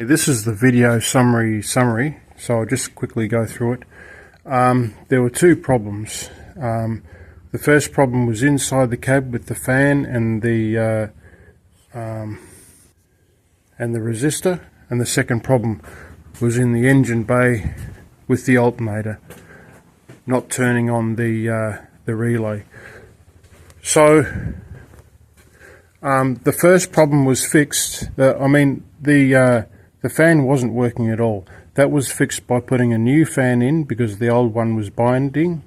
This is the video summary, so I'll just quickly go through it. There were two problems. The first problem was inside the cab with the fan and the resistor, and the second problem was in the engine bay with the alternator not turning on the relay. So the first problem was fixed. The fan wasn't working at all. That was fixed by putting a new fan in because the old one was binding,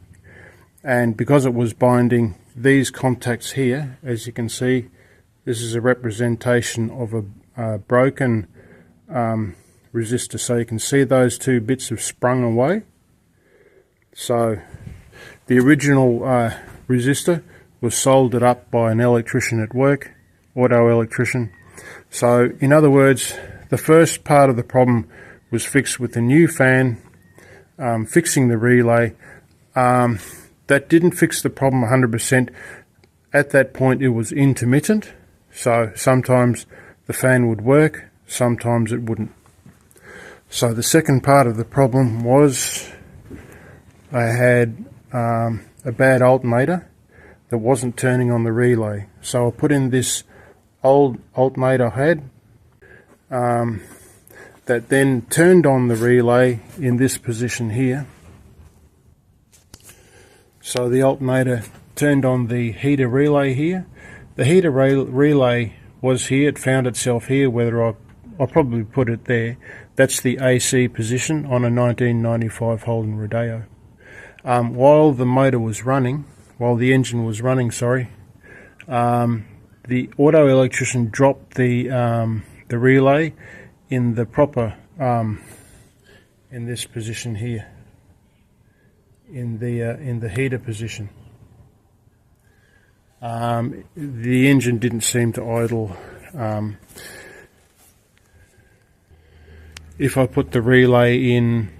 and because it was binding, these contacts here, as you can see, this is a representation of a broken resistor. So you can see those two bits have sprung away. So the original resistor was soldered up by an electrician at work, auto electrician. So in other words, the first part of the problem was fixed with the new fan, fixing the relay. That didn't fix the problem 100%. At that point it was intermittent, so sometimes the fan would work, sometimes it wouldn't. So the second part of the problem was I had a bad alternator that wasn't turning on the relay. So I put in this old alternator I had that then turned on the relay in this position here. So the alternator turned on the heater relay here. The heater relay was here, it found itself here, whether I'll probably put it there. That's the AC position on a 1995 Holden Rodeo. While the motor was running, while the engine was running, the auto electrician dropped the relay in the proper, in this position here, in the heater position. The engine didn't seem to idle. If I put the relay in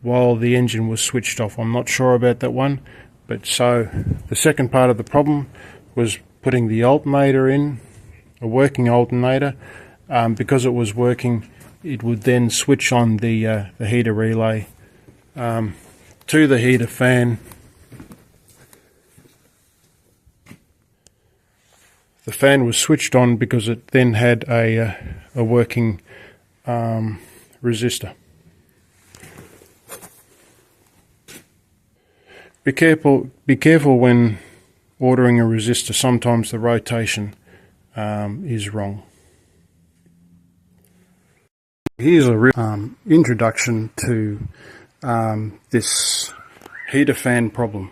while the engine was switched off, I'm not sure about that one. But so the second part of the problem was putting the alternator in, a working alternator. Because it was working, it would then switch on the heater relay to the heater fan. The fan was switched on because it then had a working resistor. Be careful when ordering a resistor. Sometimes the rotation is wrong. Here's a real introduction to this heater fan problem.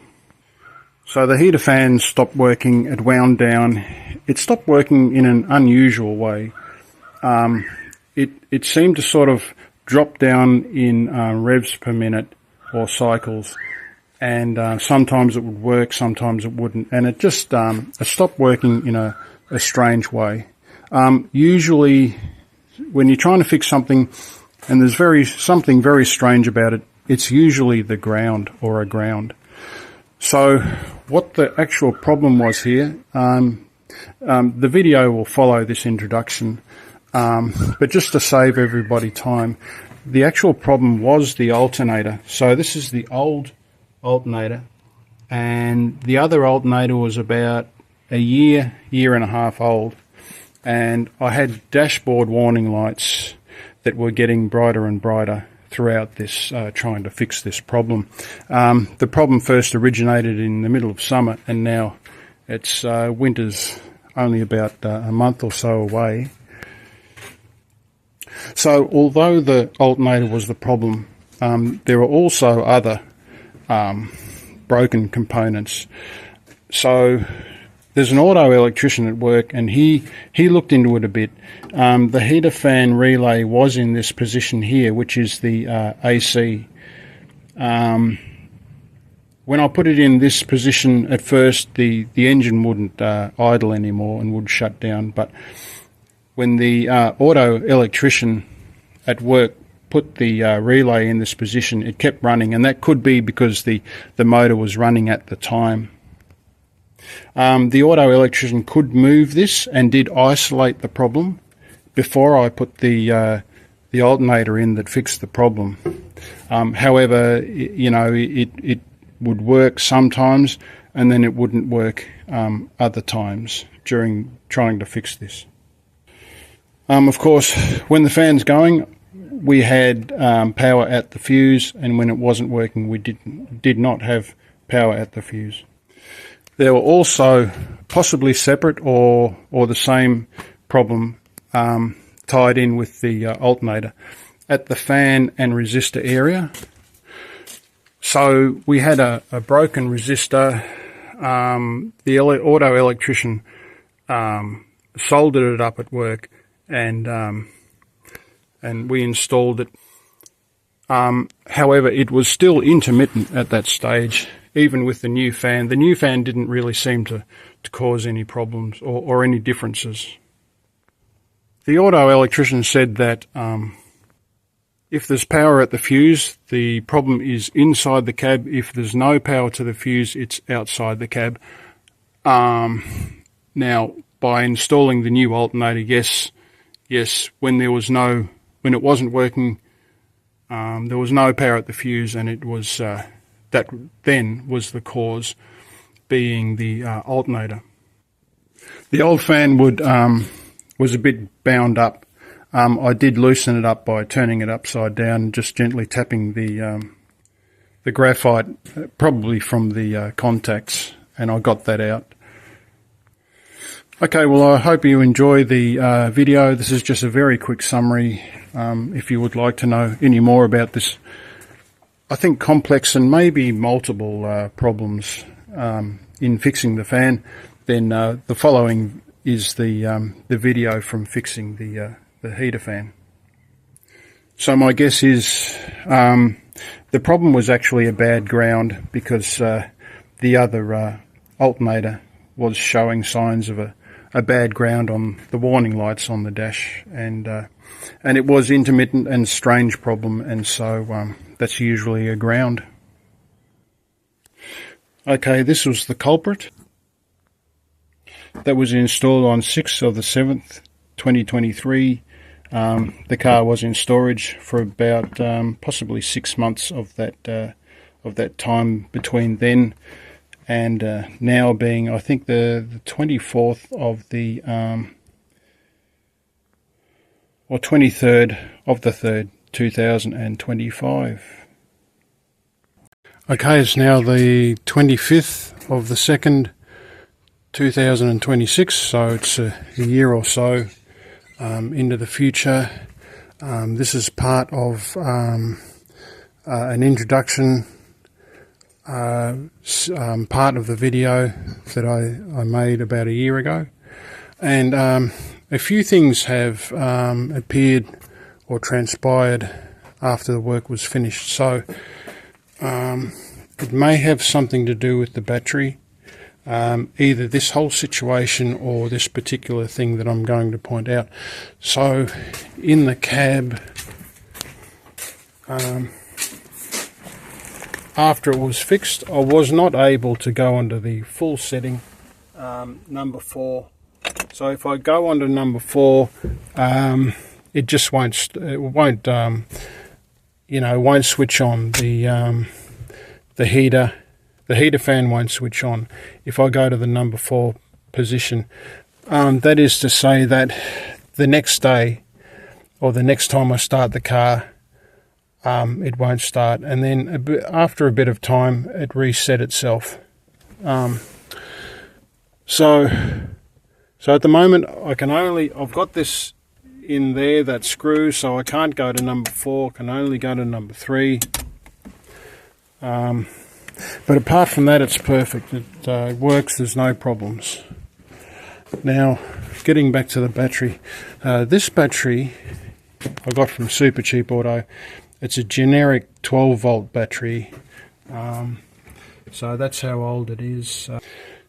So the heater fan stopped working, it wound down. It stopped working in an unusual way. It seemed to sort of drop down in revs per minute or cycles, and sometimes it would work, sometimes it wouldn't, and it just it stopped working in a strange way. Usually when you're trying to fix something and there's something very strange about it, it's usually the ground or a ground. So what the actual problem was here, the video will follow this introduction, but just to save everybody time, the actual problem was the alternator. So this is the old alternator, and the other alternator was about a year and a half old. And I had dashboard warning lights that were getting brighter and brighter throughout this, trying to fix this problem. The problem first originated in the middle of summer, and now it's winter's only about a month or so away. So although the alternator was the problem, there were also other broken components. So there's an auto electrician at work, and he looked into it a bit. The heater fan relay was in this position here, which is the AC. When I put it in this position at first, the engine wouldn't idle anymore and would shut down. But when the auto electrician at work put the relay in this position, it kept running, and that could be because the motor was running at the time. The auto electrician could move this and did isolate the problem before I put the alternator in that fixed the problem. However, it would work sometimes, and then it wouldn't work other times during trying to fix this. Of course, when the fan's going, we had power at the fuse, and when it wasn't working, we did not have power at the fuse. There were also possibly separate or the same problem tied in with the alternator at the fan and resistor area. So we had a broken resistor. The auto electrician soldered it up at work, and we installed it. However, it was still intermittent at that stage, even with the new fan. The new fan didn't really seem to cause any problems or any differences. The auto electrician said that if there's power at the fuse, the problem is inside the cab. If there's no power to the fuse, it's outside the cab. Now, by installing the new alternator, yes, when it wasn't working, there was no power at the fuse, and it was that then was the cause, being the alternator. The old fan was a bit bound up. I did loosen it up by turning it upside down and just gently tapping the graphite, probably from the contacts, and I got that out. Okay, well, I hope you enjoy the video. This is just a very quick summary. If you would like to know any more about this, I think, complex and maybe multiple problems in fixing the fan, then the following is the video from fixing the heater fan. So my guess is the problem was actually a bad ground, because the other alternator was showing signs of a bad ground on the warning lights on the dash, and it was intermittent and strange problem, and so that's usually a ground. Okay, this was the culprit. That was installed on 6th of the 7th, 2023. The car was in storage for about possibly 6 months of that time between then and now, being, I think, the 24th of the or 23rd of the 3rd, 2025. Okay, it's now the 25th of the 2nd, 2026, so it's a year or so into the future. This is part of an introduction, part of the video that I made about a year ago, and a few things have appeared or transpired after the work was finished. So it may have something to do with the battery, either this whole situation or this particular thing that I'm going to point out. So in the cab, after it was fixed, I was not able to go under the full setting, number 4. So if I go under number 4, it just won't switch on the heater. The heater fan won't switch on if I go to the number 4 position. That is to say that the next day, or the next time I start the car, it won't start, and then after a bit of time it reset itself. So at the moment I've got this in there, that screw, so I can't go to number 4, can only go to number 3. But apart from that, it's perfect. It works, there's no problems. Now, getting back to the battery. This battery I got from Super Cheap Auto. It's a generic 12 volt battery. So that's how old it is.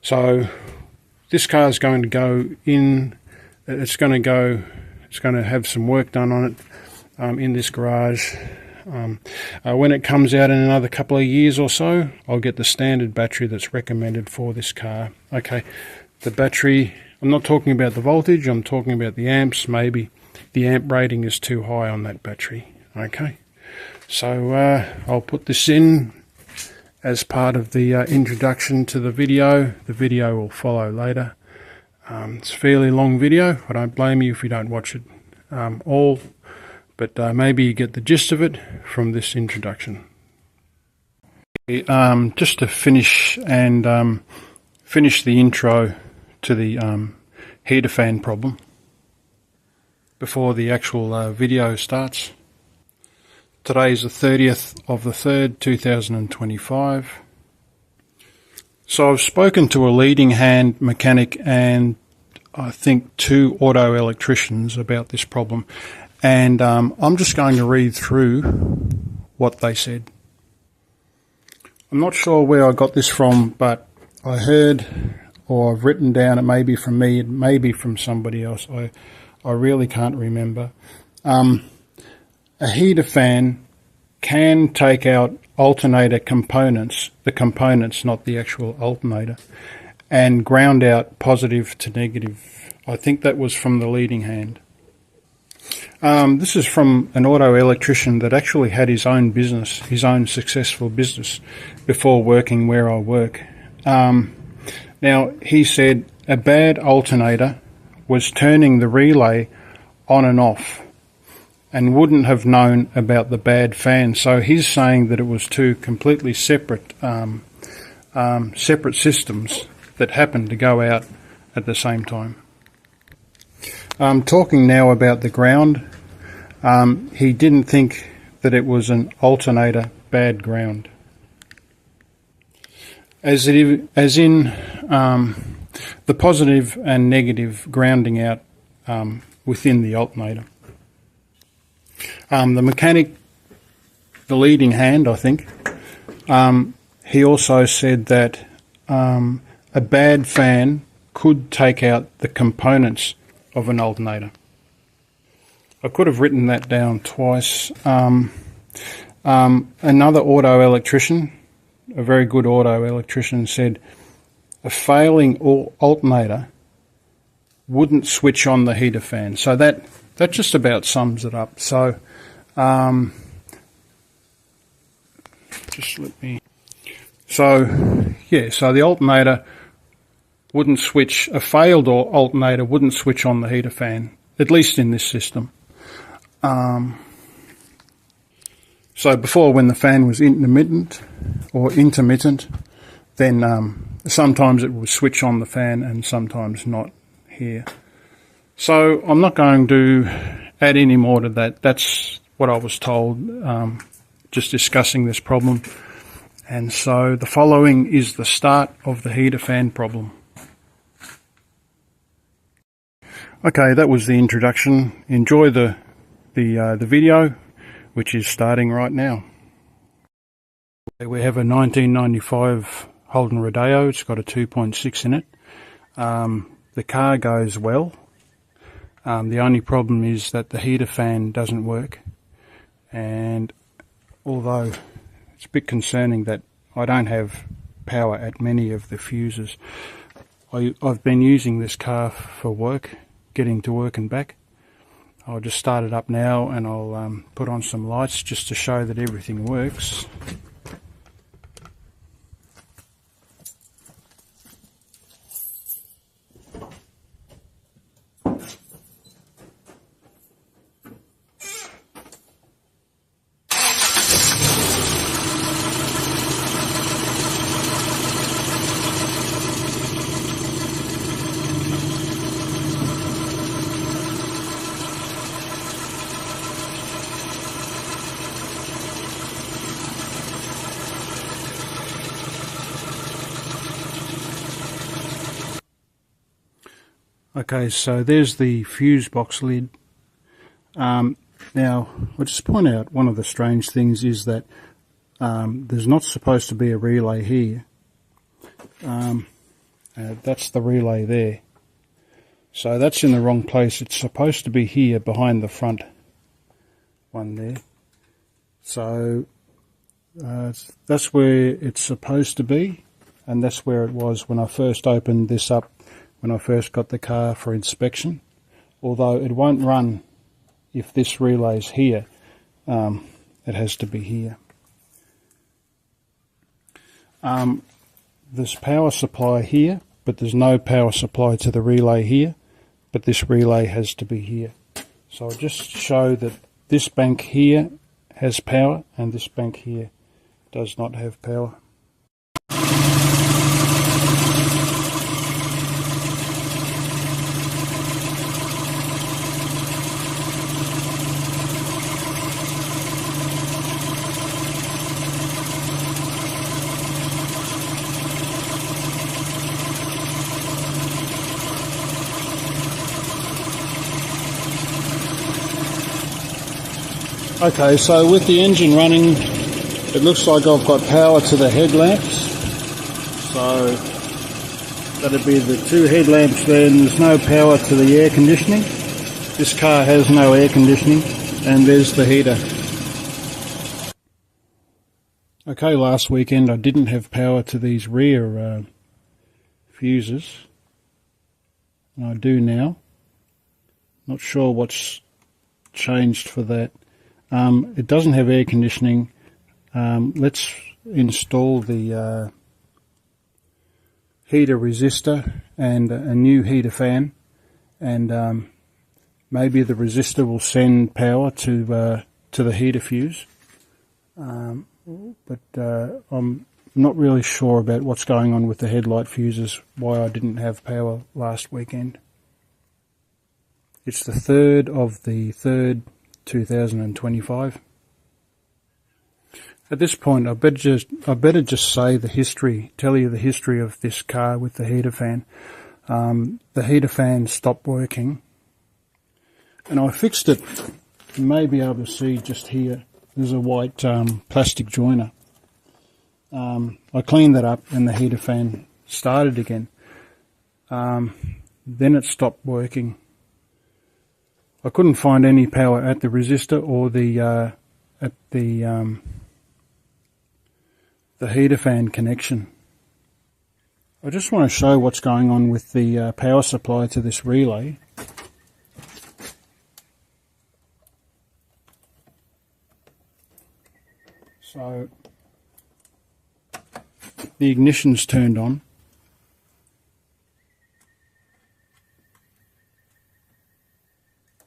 So this car is going to go in, it's going to have some work done on it in this garage. When it comes out in another couple of years or so, I'll get the standard battery that's recommended for this car. Okay, the battery, I'm not talking about the voltage, I'm talking about the amps, maybe the amp rating is too high on that battery. Okay, so I'll put this in as part of the introduction to the video. The video will follow later. It's a fairly long video. I don't blame you if you don't watch it all, but maybe you get the gist of it from this introduction. Just to finish and finish the intro to the heater fan problem before the actual video starts. Today is the 30th of the 3rd, 2025. So I've spoken to a leading hand mechanic and I think 2 auto electricians about this problem, and I'm just going to read through what they said. I'm not sure where I got this from, but I heard, or I've written down, it may be from me, it may be from somebody else, I really can't remember. A heater fan can take out alternator components, the components, not the actual alternator, and ground out positive to negative. I think that was from the leading hand. This is from an auto electrician that actually had his own business, his own successful business, before working where I work. Now, he said a bad alternator was turning the relay on and off and wouldn't have known about the bad fan. So he's saying that it was 2 completely separate separate systems that happened to go out at the same time. Talking now about the ground, he didn't think that it was an alternator bad ground, as in the positive and negative grounding out within the alternator. The mechanic, the leading hand, I think, he also said that a bad fan could take out the components of an alternator. I could have written that down twice. Another auto electrician, a very good auto electrician, said a failing alternator wouldn't switch on the heater fan. So that just about sums it up. So just let me. So yeah, so the alternator wouldn't switch. A failed alternator wouldn't switch on the heater fan, at least in this system. So before, when the fan was intermittent, then sometimes it would switch on the fan and sometimes not here. So I'm not going to add any more to that. That's what I was told, just discussing this problem. And so the following is the start of the heater fan problem. Okay, that was the introduction. Enjoy the video, which is starting right now. We have a 1995 Holden Rodeo. It's got a 2.6 in it. The car goes well. The only problem is that the heater fan doesn't work, and although it's a bit concerning that I don't have power at many of the fuses, I've been using this car for work, getting to work and back. I'll just start it up now and I'll put on some lights just to show that everything works. Okay, so there's the fuse box lid. Now, I'll just point out one of the strange things is that there's not supposed to be a relay here. That's the relay there. So that's in the wrong place. It's supposed to be here behind the front one there. So that's where it's supposed to be, and that's where it was when I first opened this up, when I first got the car for inspection. Although it won't run if this relay's here, it has to be here. There's power supply here, but there's no power supply to the relay here, but this relay has to be here. So I'll just show that this bank here has power and this bank here does not have power. Okay, so with the engine running, it looks like I've got power to the headlamps. So that'd be the two headlamps there, and there's no power to the air conditioning. This car has no air conditioning, and there's the heater. Okay, last weekend I didn't have power to these rear fuses, and I do now. Not sure what's changed for that. It doesn't have air conditioning. Let's install the heater resistor and a new heater fan, and maybe the resistor will send power to the heater fuse. But I'm not really sure about what's going on with the headlight fuses, why I didn't have power last weekend. It's the 3rd of the 3rd, 2025. At this point, I better just say the history, tell you the history of this car with the heater fan. The heater fan stopped working, and I fixed it. You may be able to see just here, there's a white plastic joiner. I cleaned that up and the heater fan started again. Then it stopped working. I couldn't find any power at the resistor or the heater fan connection. I just want to show what's going on with the power supply to this relay. So the ignition's turned on.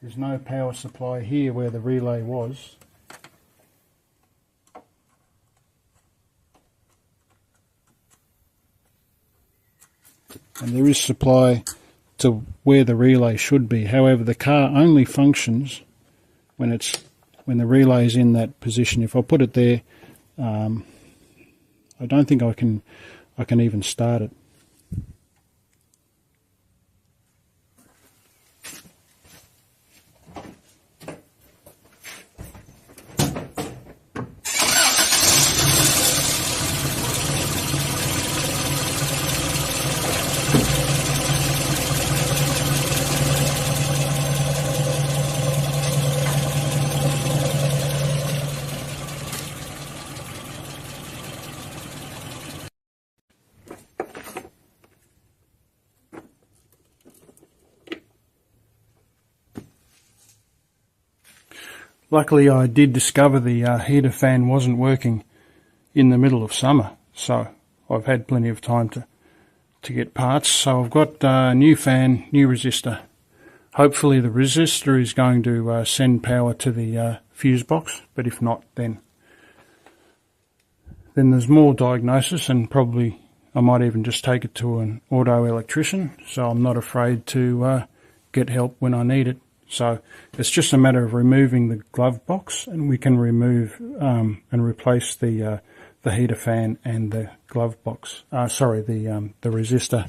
There's no power supply here where the relay was. And there is supply to where the relay should be. However, the car only functions when the relay is in that position. If I put it there, I don't think I can even start it. Luckily, I did discover the heater fan wasn't working in the middle of summer, so I've had plenty of time to get parts. So I've got a new fan, new resistor. Hopefully the resistor is going to send power to the fuse box, but if not, then there's more diagnosis, and probably I might even just take it to an auto electrician, so I'm not afraid to get help when I need it. So it's just a matter of removing the glove box, and we can remove and replace the heater fan and the glove box. The resistor.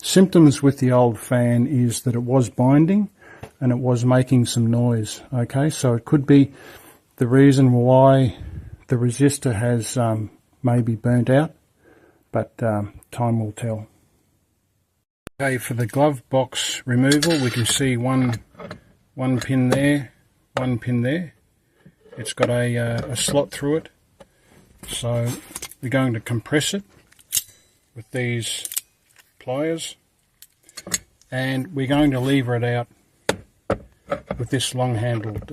Symptoms with the old fan is that it was binding and it was making some noise. Okay, so it could be the reason why the resistor has maybe burnt out, but time will tell. Okay, for the glove box removal, we can see one pin there, one pin there. It's got a slot through it, so we're going to compress it with these pliers, and we're going to lever it out with this long-handled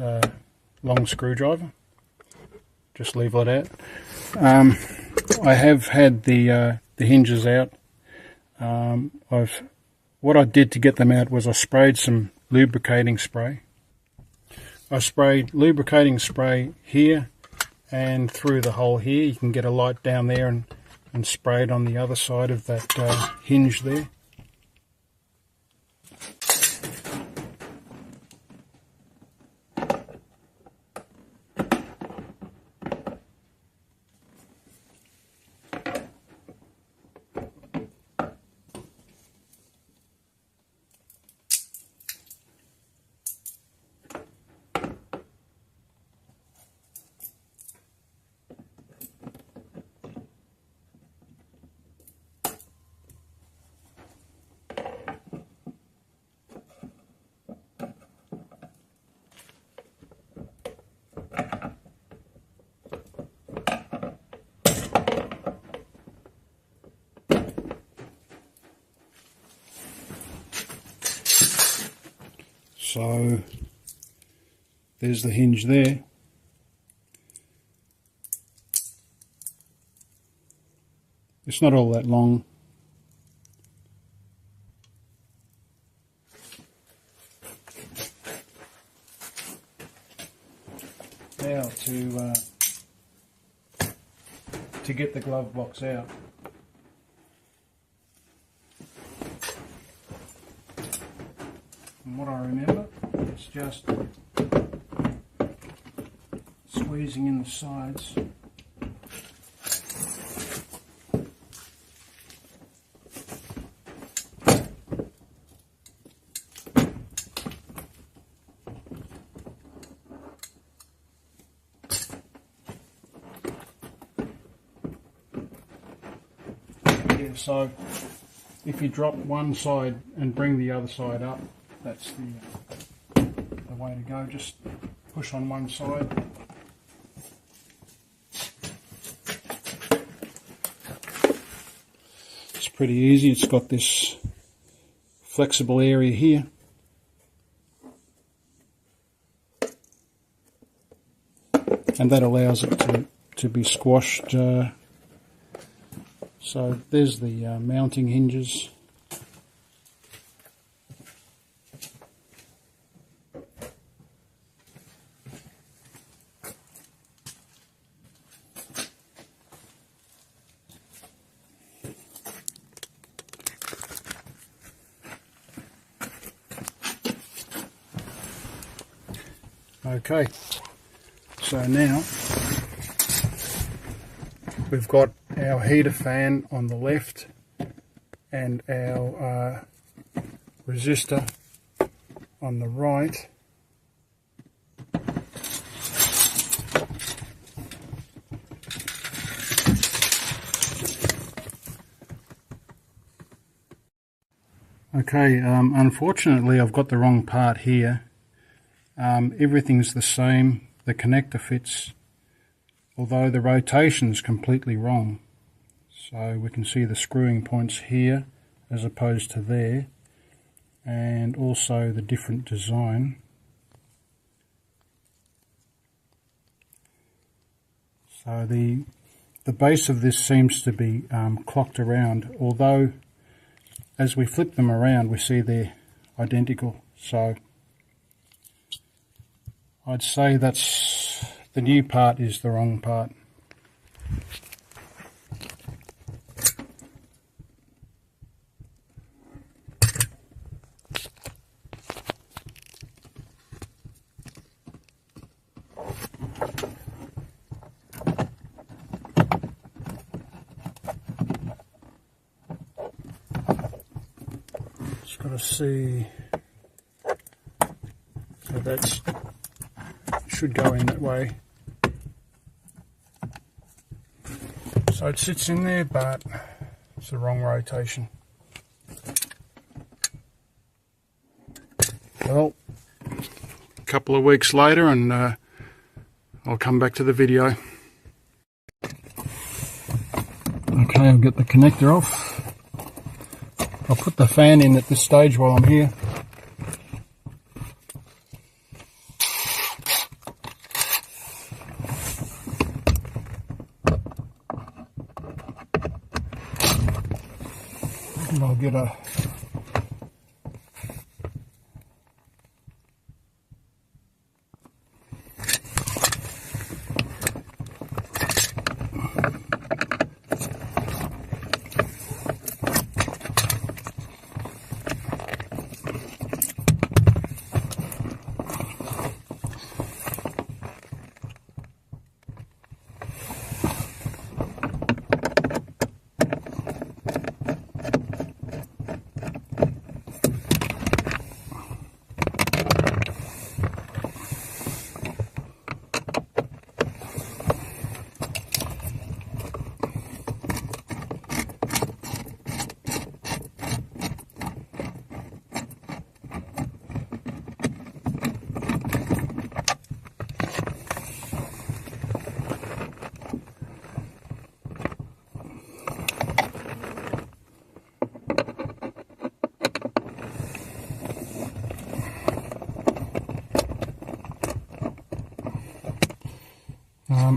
long screwdriver. Just level it out. I have had the hinges out. What I did to get them out was I sprayed some lubricating spray. I sprayed lubricating spray here and through the hole here. You can get a light down there and spray it on the other side of that hinge there. So there's the hinge there. It's not all that long. Now to get the glove box out. From what I remember, it's just squeezing in the sides. Yeah, so if you drop one side and bring the other side up, that's the way to go. Just push on one side. It's pretty easy. It's got this flexible area here. And that allows it to be squashed. So there's the mounting hinges. Okay, so now we've got our heater fan on the left and our resistor on the right. Okay, unfortunately I've got the wrong part here. Everything's the same, the connector fits, although the rotation's completely wrong. So we can see the screwing points here as opposed to there, and also the different design. So the base of this seems to be clocked around, although as we flip them around we see they're identical. So I'd say that's the new part is the wrong part. Just got to see, so that's should go in that way. So it sits in there, but it's the wrong rotation. Well, a couple of weeks later and I'll come back to the video. Okay, I'll get the connector off. I'll put the fan in at this stage while I'm here. And I'll get a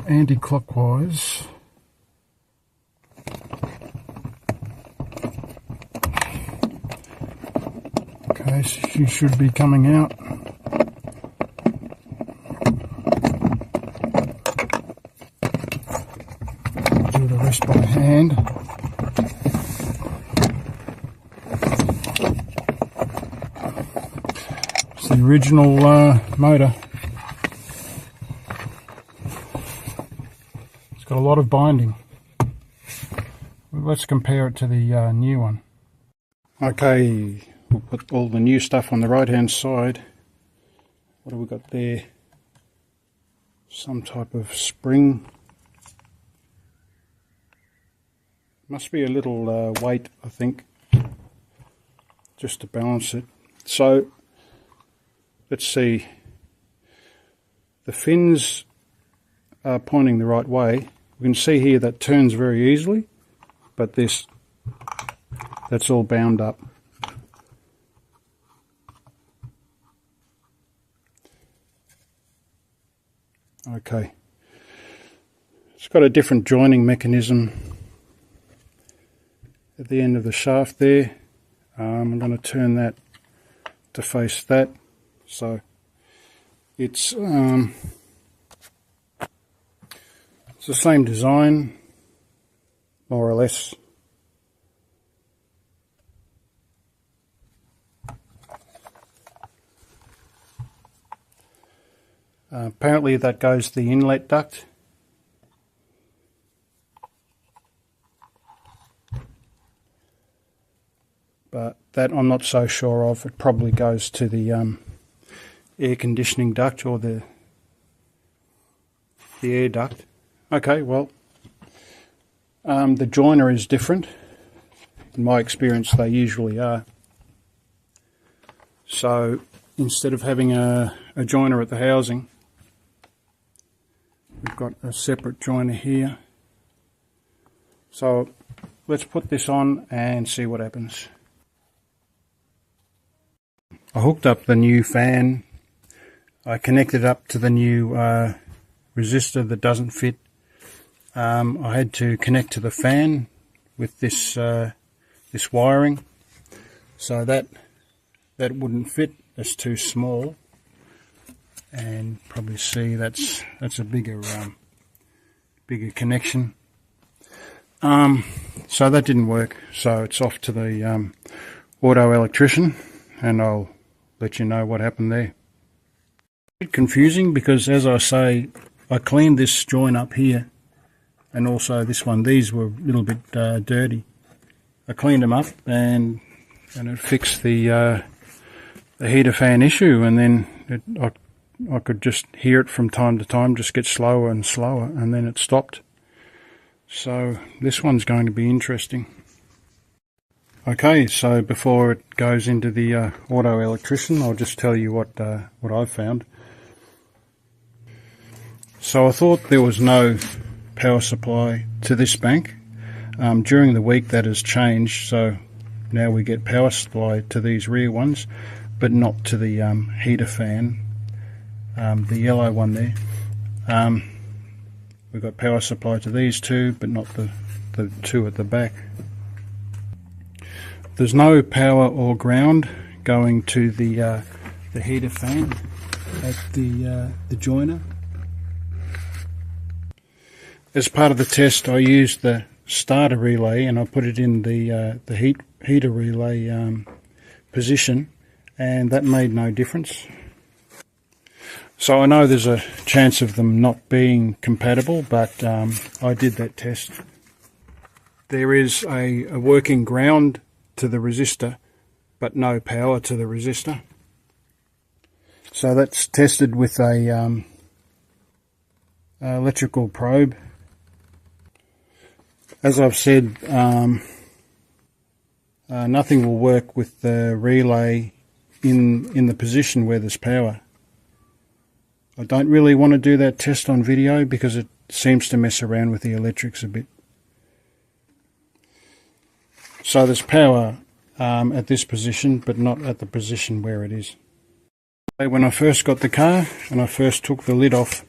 anti-clockwise. Okay, so she should be coming out. Do the rest by hand. It's the original motor. Got a lot of binding. Let's compare it to the new one. Okay, we'll put all the new stuff on the right hand side. What have we got there? Some type of spring. Must be a little weight, I think, just to balance it. So let's see. The fins are pointing the right way. We can see here that turns very easily, but that's all bound up. Okay, it's got a different joining mechanism at the end of the shaft there. I'm going to turn that to face that, so it's the same design, more or less. Apparently that goes to the inlet duct. But that I'm not so sure of. It probably goes to the air conditioning duct or the air duct. Okay, well, the joiner is different. In my experience, they usually are. So instead of having a joiner at the housing, we've got a separate joiner here. So let's put this on and see what happens. I hooked up the new fan. I connected up to the new resistor that doesn't fit. I had to connect to the fan with this this wiring, so that wouldn't fit. It's too small, and probably see that's a bigger connection. So that didn't work. So it's off to the auto electrician, and I'll let you know what happened there. A bit confusing because, as I say, I cleaned this joint up here. And also this one, these were a little bit dirty. I cleaned them up and it fixed the heater fan issue, and then I could just hear it from time to time just get slower and slower, and then it stopped. So this one's going to be interesting. Okay, so before it goes into the auto electrician, I'll just tell you what I've found. So I thought there was no power supply to this bank. During the week that has changed, so now we get power supply to these rear ones, but not to the heater fan, the yellow one there. We've got power supply to these two, but not the two at the back. there's no power or ground going to the heater fan at the joiner. As part of the test, I used the starter relay and I put it in the heater relay position, and that made no difference. So I know there's a chance of them not being compatible, but I did that test. There is a working ground to the resistor, but no power to the resistor. So that's tested with a electrical probe. As I've said, nothing will work with the relay in the position where there's power. I don't really want to do that test on video because it seems to mess around with the electrics a bit. So there's power at this position, but not at the position where it is. When I first got the car and I first took the lid off,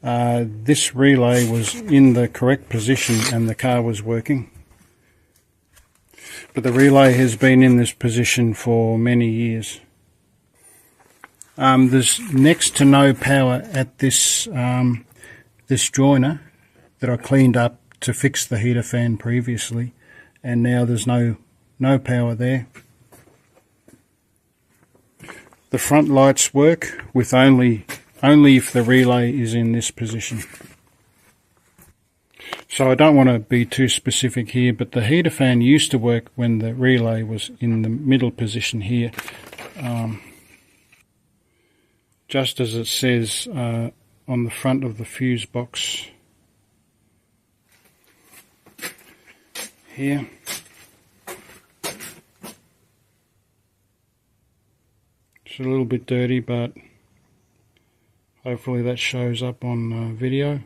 this relay was in the correct position and the car was working. But the relay has been in this position for many years. There's next to no power at this this joiner that I cleaned up to fix the heater fan previously, and now there's no power there. The front lights work with only if the relay is in this position. So I don't want to be too specific here, but the heater fan used to work when the relay was in the middle position here. Just as it says on the front of the fuse box here. It's a little bit dirty, but hopefully that shows up on video.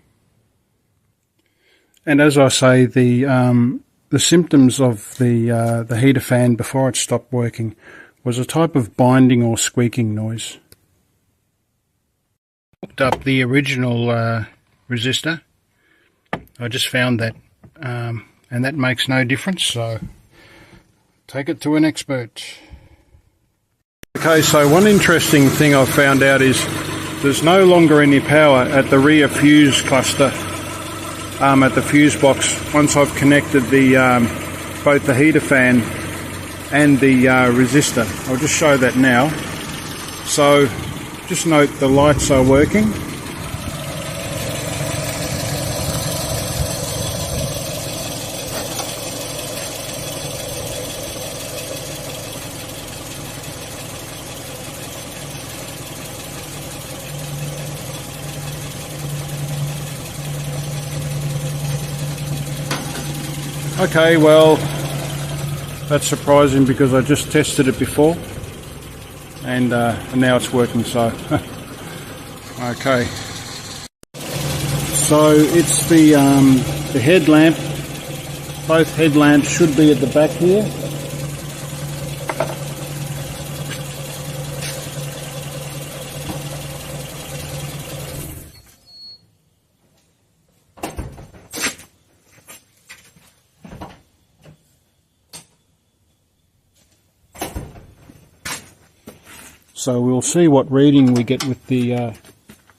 And as I say, the symptoms of the heater fan before it stopped working was a type of binding or squeaking noise. Looked up the original resistor. I just found that, and that makes no difference, so take it to an expert. Okay, so one interesting thing I've found out is there's no longer any power at the rear fuse cluster, at the fuse box, once I've connected the both the heater fan and the resistor. I'll just show that now. So just note the lights are working. Okay, well, that's surprising because I just tested it before, and now it's working. So okay, so it's the headlamp. Both headlamps should be at the back here. So we'll see what reading we get with the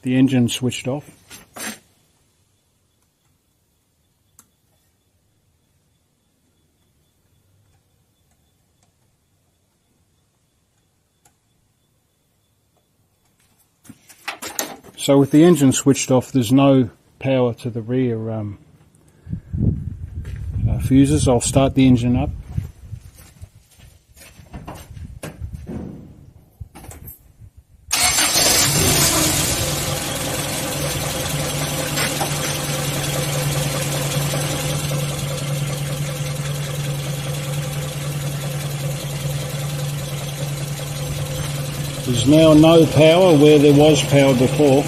engine switched off. So with the engine switched off, there's no power to the rear fuses. I'll start the engine up. There's now no power where there was power before.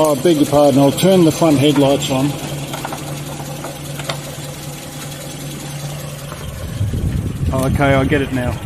Oh, I beg your pardon, I'll turn the front headlights on. Oh, okay, I get it now.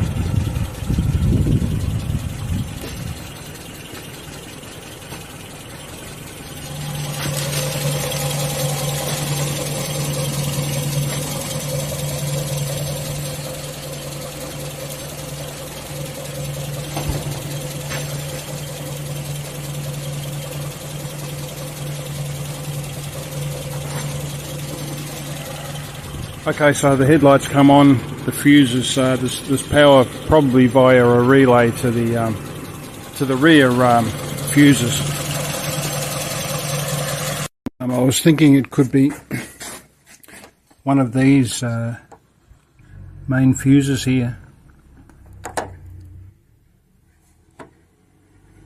Okay, so the headlights come on, the fuses, there's power probably via a relay to the rear fuses. I was thinking it could be one of these main fuses here,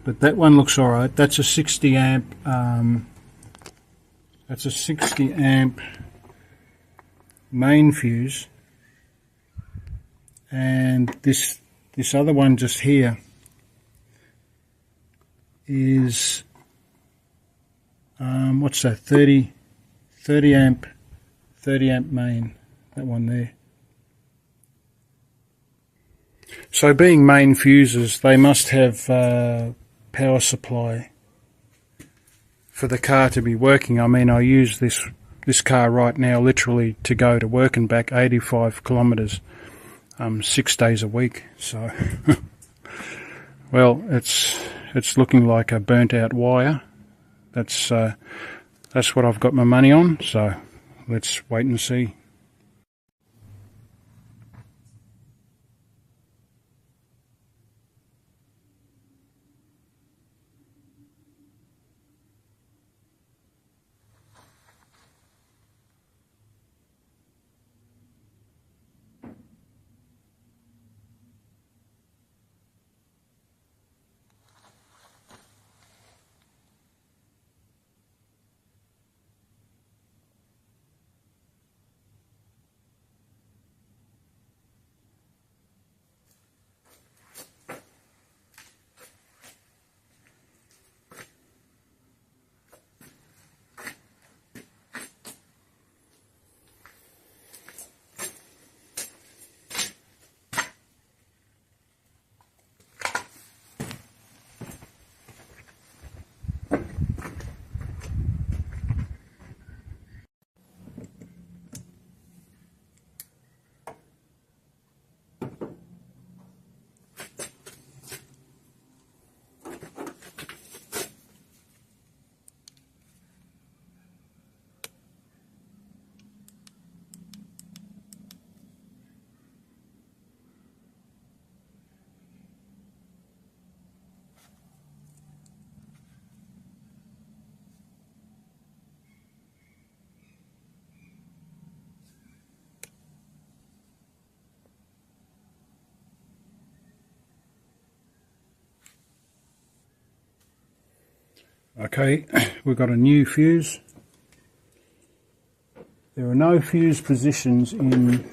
but that one looks alright. That's a 60 amp. That's a 60 amp main fuse, and this other one just here is what's that, 30 amp main, that one there. So being main fuses, they must have power supply for the car to be working. I mean, I use this car right now literally to go to work and back 85 kilometres 6 days a week. So well, it's looking like a burnt out wire. That's what I've got my money on, so let's wait and see. Okay, we've got a new fuse. There are no fuse positions in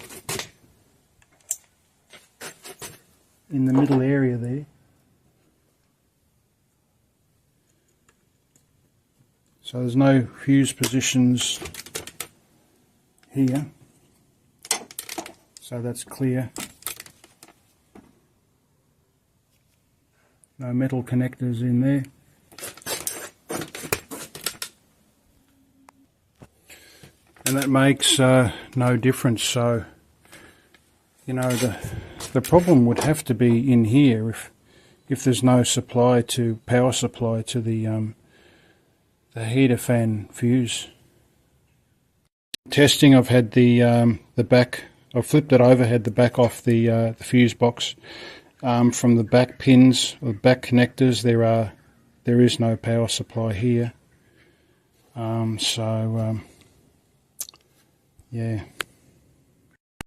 the middle area there. So there's no fuse positions here. So that's clear. No metal connectors in there. And that makes no difference. So, you know, the problem would have to be in here if there's no power supply to the heater fan fuse. Testing, I've had the back. I've flipped it over, had the back off the fuse box. From the back pins or back connectors, there is no power supply here. Yeah.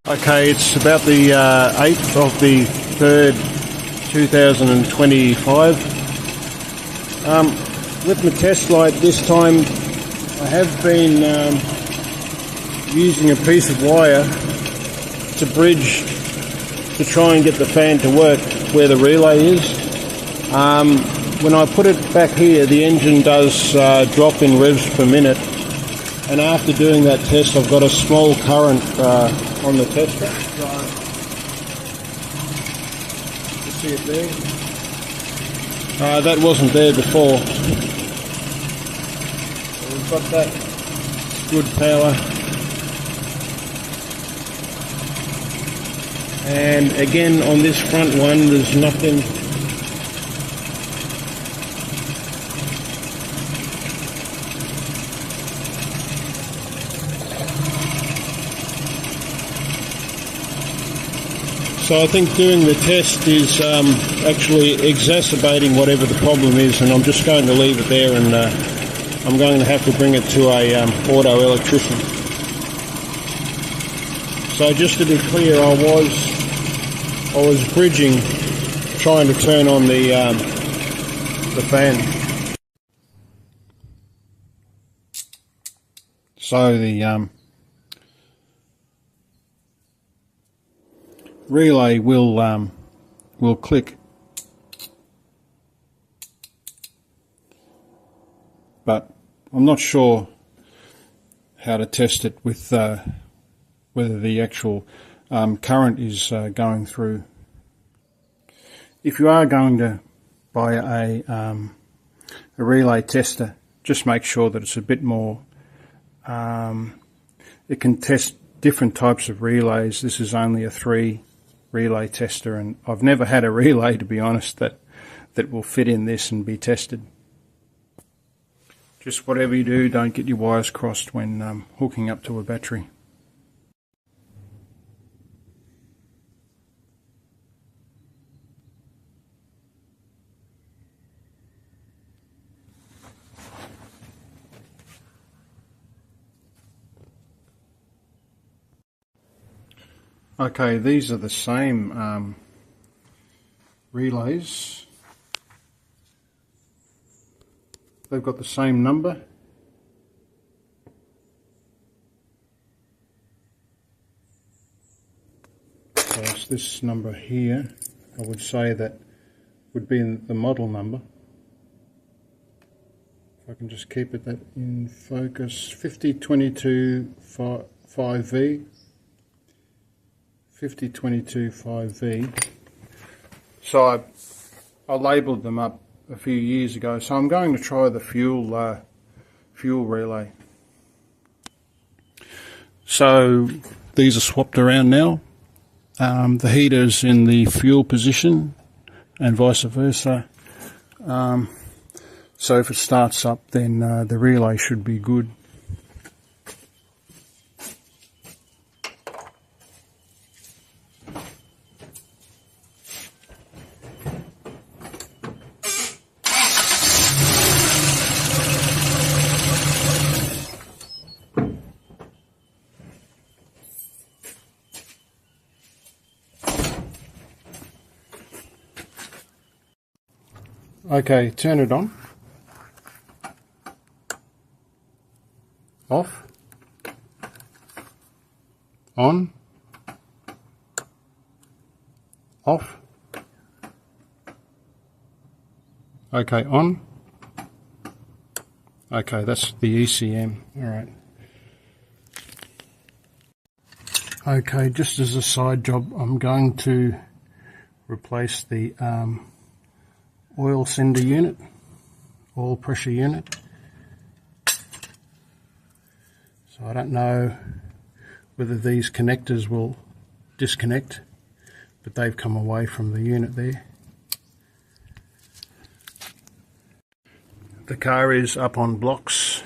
Okay, it's about the 8th of the 3rd, 2025. With my test light this time, I have been using a piece of wire to bridge to try and get the fan to work where the relay is. when I put it back here, the engine does drop in revs per minute, and after doing that test I've got a small current on the tester. So, you see it there? That wasn't there before. So we've got that good power. And again on this front one there's nothing. So I think doing the test is actually exacerbating whatever the problem is, and I'm just going to leave it there, and I'm going to have to bring it to a auto electrician. So just to be clear, I was bridging, trying to turn on the fan. So the relay will click, but I'm not sure how to test it with whether the actual current is going through. If you are going to buy a relay tester, just make sure that it's a bit more. It can test different types of relays. This is only a 3 relay tester, and I've never had a relay, to be honest, that will fit in this and be tested. Just whatever you do, don't get your wires crossed when hooking up to a battery. Okay, these are the same relays. They've got the same number. So it's this number here. I would say that would be the model number. If I can just keep it that in focus. 50225V. 50225V. So I labelled them up a few years ago. So I'm going to try the fuel relay. So these are swapped around now. The heater's in the fuel position and vice versa. So if it starts up, then the relay should be good. Okay, turn it on. Off. On. Off. Okay, on. Okay, that's the ECM. Alright. Okay, just as a side job, I'm going to replace the oil sender unit, oil pressure unit. So I don't know whether these connectors will disconnect, but they've come away from the unit there. The car is up on blocks.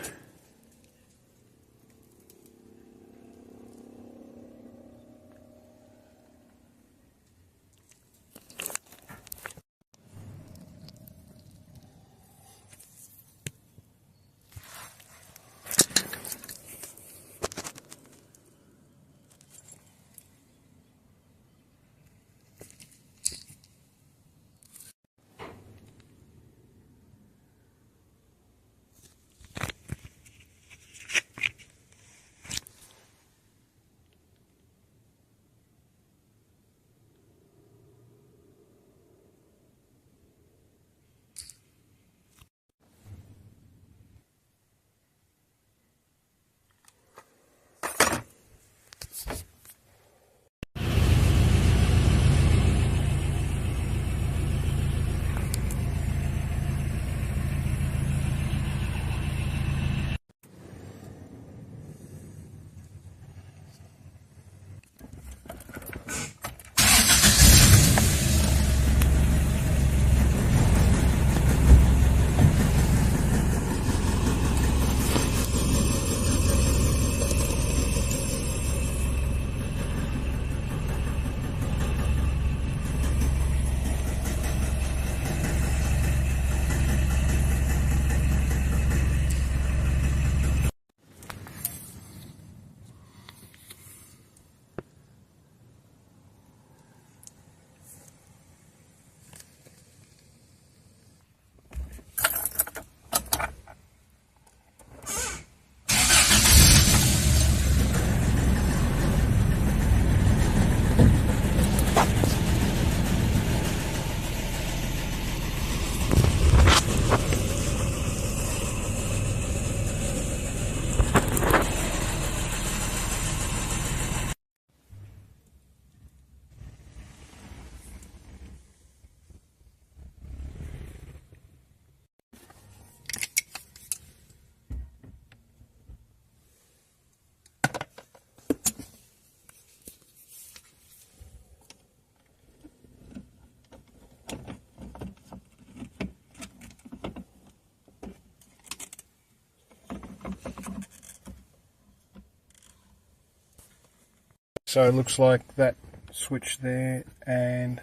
So it looks like that switch there and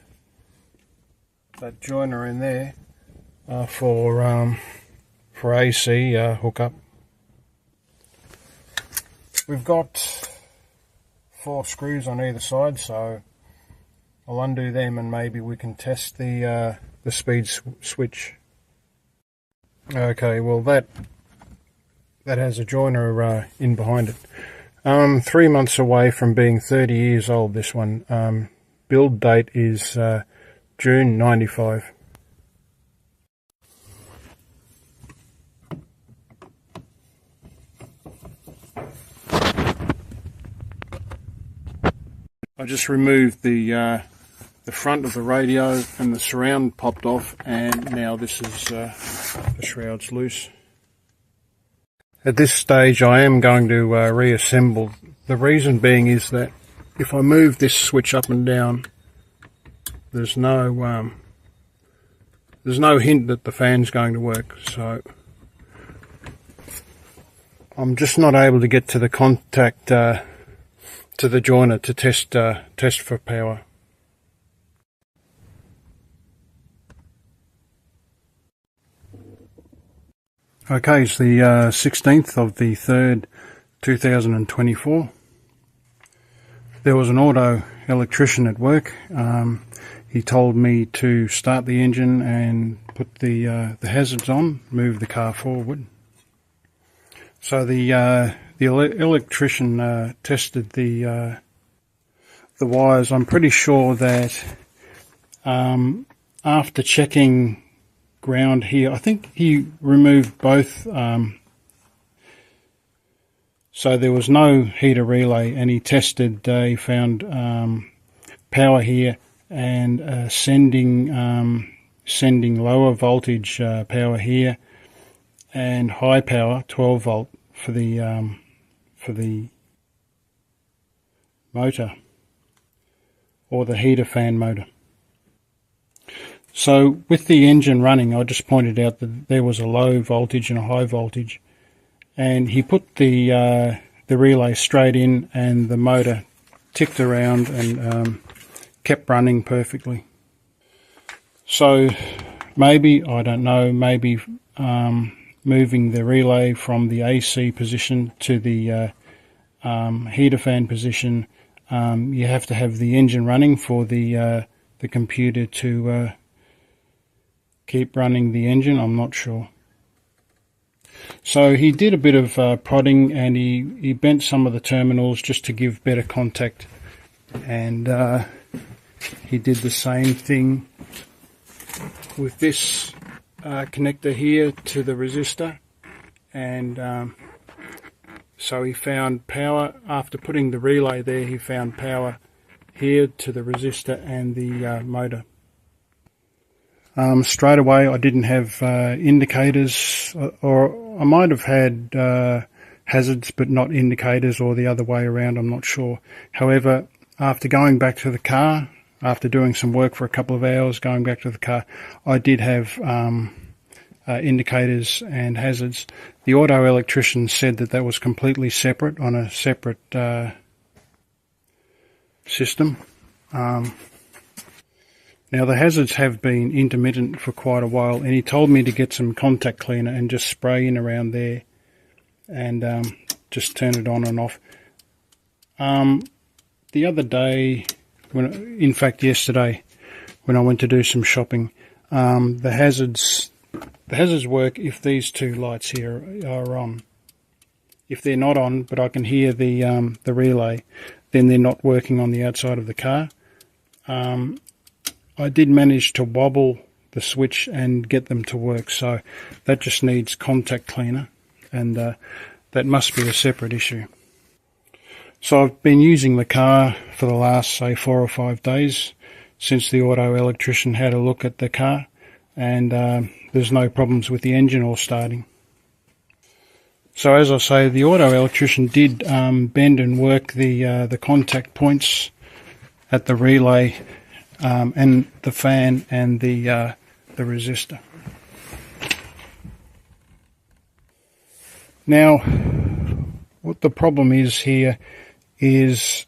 that joiner in there for AC hookup. We've got 4 screws on either side, so I'll undo them and maybe we can test the speed switch. Okay, well that has a joiner in behind it. 3 months away from being 30 years old, this one. Build date is June 95. I just removed the front of the radio and the surround popped off, and now this is the shroud's loose. At this stage I am going to reassemble. The reason being is that if I move this switch up and down, there's no hint that the fan's going to work, so I'm just not able to get to the contact to the joiner to test for power. Okay, it's the 16th of the 3rd, 2024. There was an auto electrician at work. He told me to start the engine and put the hazards on, move the car forward. So the electrician tested the wires. I'm pretty sure that after checking ground here, I think he removed both, so there was no heater relay, and he tested, he found power here and sending lower voltage power here and high power 12 volt for the motor, or the heater fan motor. So with the engine running, I just pointed out that there was a low voltage and a high voltage, and he put the relay straight in, and the motor ticked around and kept running perfectly. So maybe, I don't know, maybe moving the relay from the AC position to the heater fan position, you have to have the engine running for the computer to keep running the engine. I'm not sure. So he did a bit of prodding, and he bent some of the terminals just to give better contact, and he did the same thing with this connector here to the resistor, and so he found power. After putting the relay there, he found power here to the resistor and the motor. Straight away I didn't have indicators, or I might have had hazards but not indicators, or the other way around, I'm not sure. However, after going back to the car, after doing some work for a couple of hours, going back to the car, I did have indicators and hazards. The auto electrician said that was completely separate, on a separate system. Now the hazards have been intermittent for quite a while, and he told me to get some contact cleaner and just spray in around there and just turn it on and off. The other day, in fact yesterday, when I went to do some shopping, the hazards work if these two lights here are on. If they're not on, but I can hear the relay, then they're not working on the outside of the car. I did manage to wobble the switch and get them to work, so that just needs contact cleaner, and that must be a separate issue. So I've been using the car for the last, say, 4 or 5 days since the auto electrician had a look at the car, and there's no problems with the engine or starting. So as I say, the auto electrician did bend and work the contact points at the relay and the fan and the resistor. Now, what the problem is here is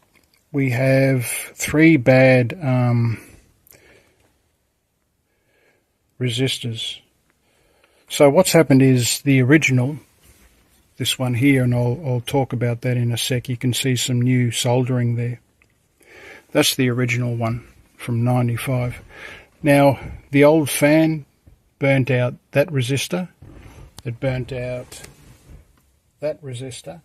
we have 3 bad resistors. So what's happened is the original, this one here, and I'll talk about that in a sec. You can see some new soldering there. That's the original one from 95. Now, the old fan burnt out that resistor. It burnt out that resistor.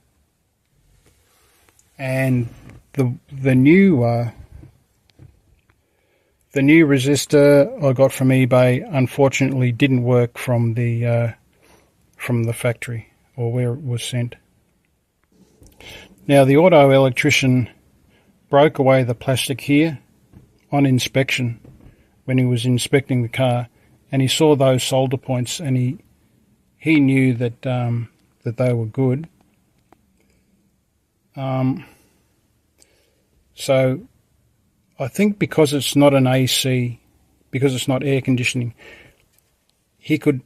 And the new resistor I got from eBay unfortunately didn't work from the factory or where it was sent. Now the auto electrician broke away the plastic here on inspection when he was inspecting the car, and he saw those solder points, and he knew that that they were good. So I think because it's not an AC, because it's not air conditioning, he could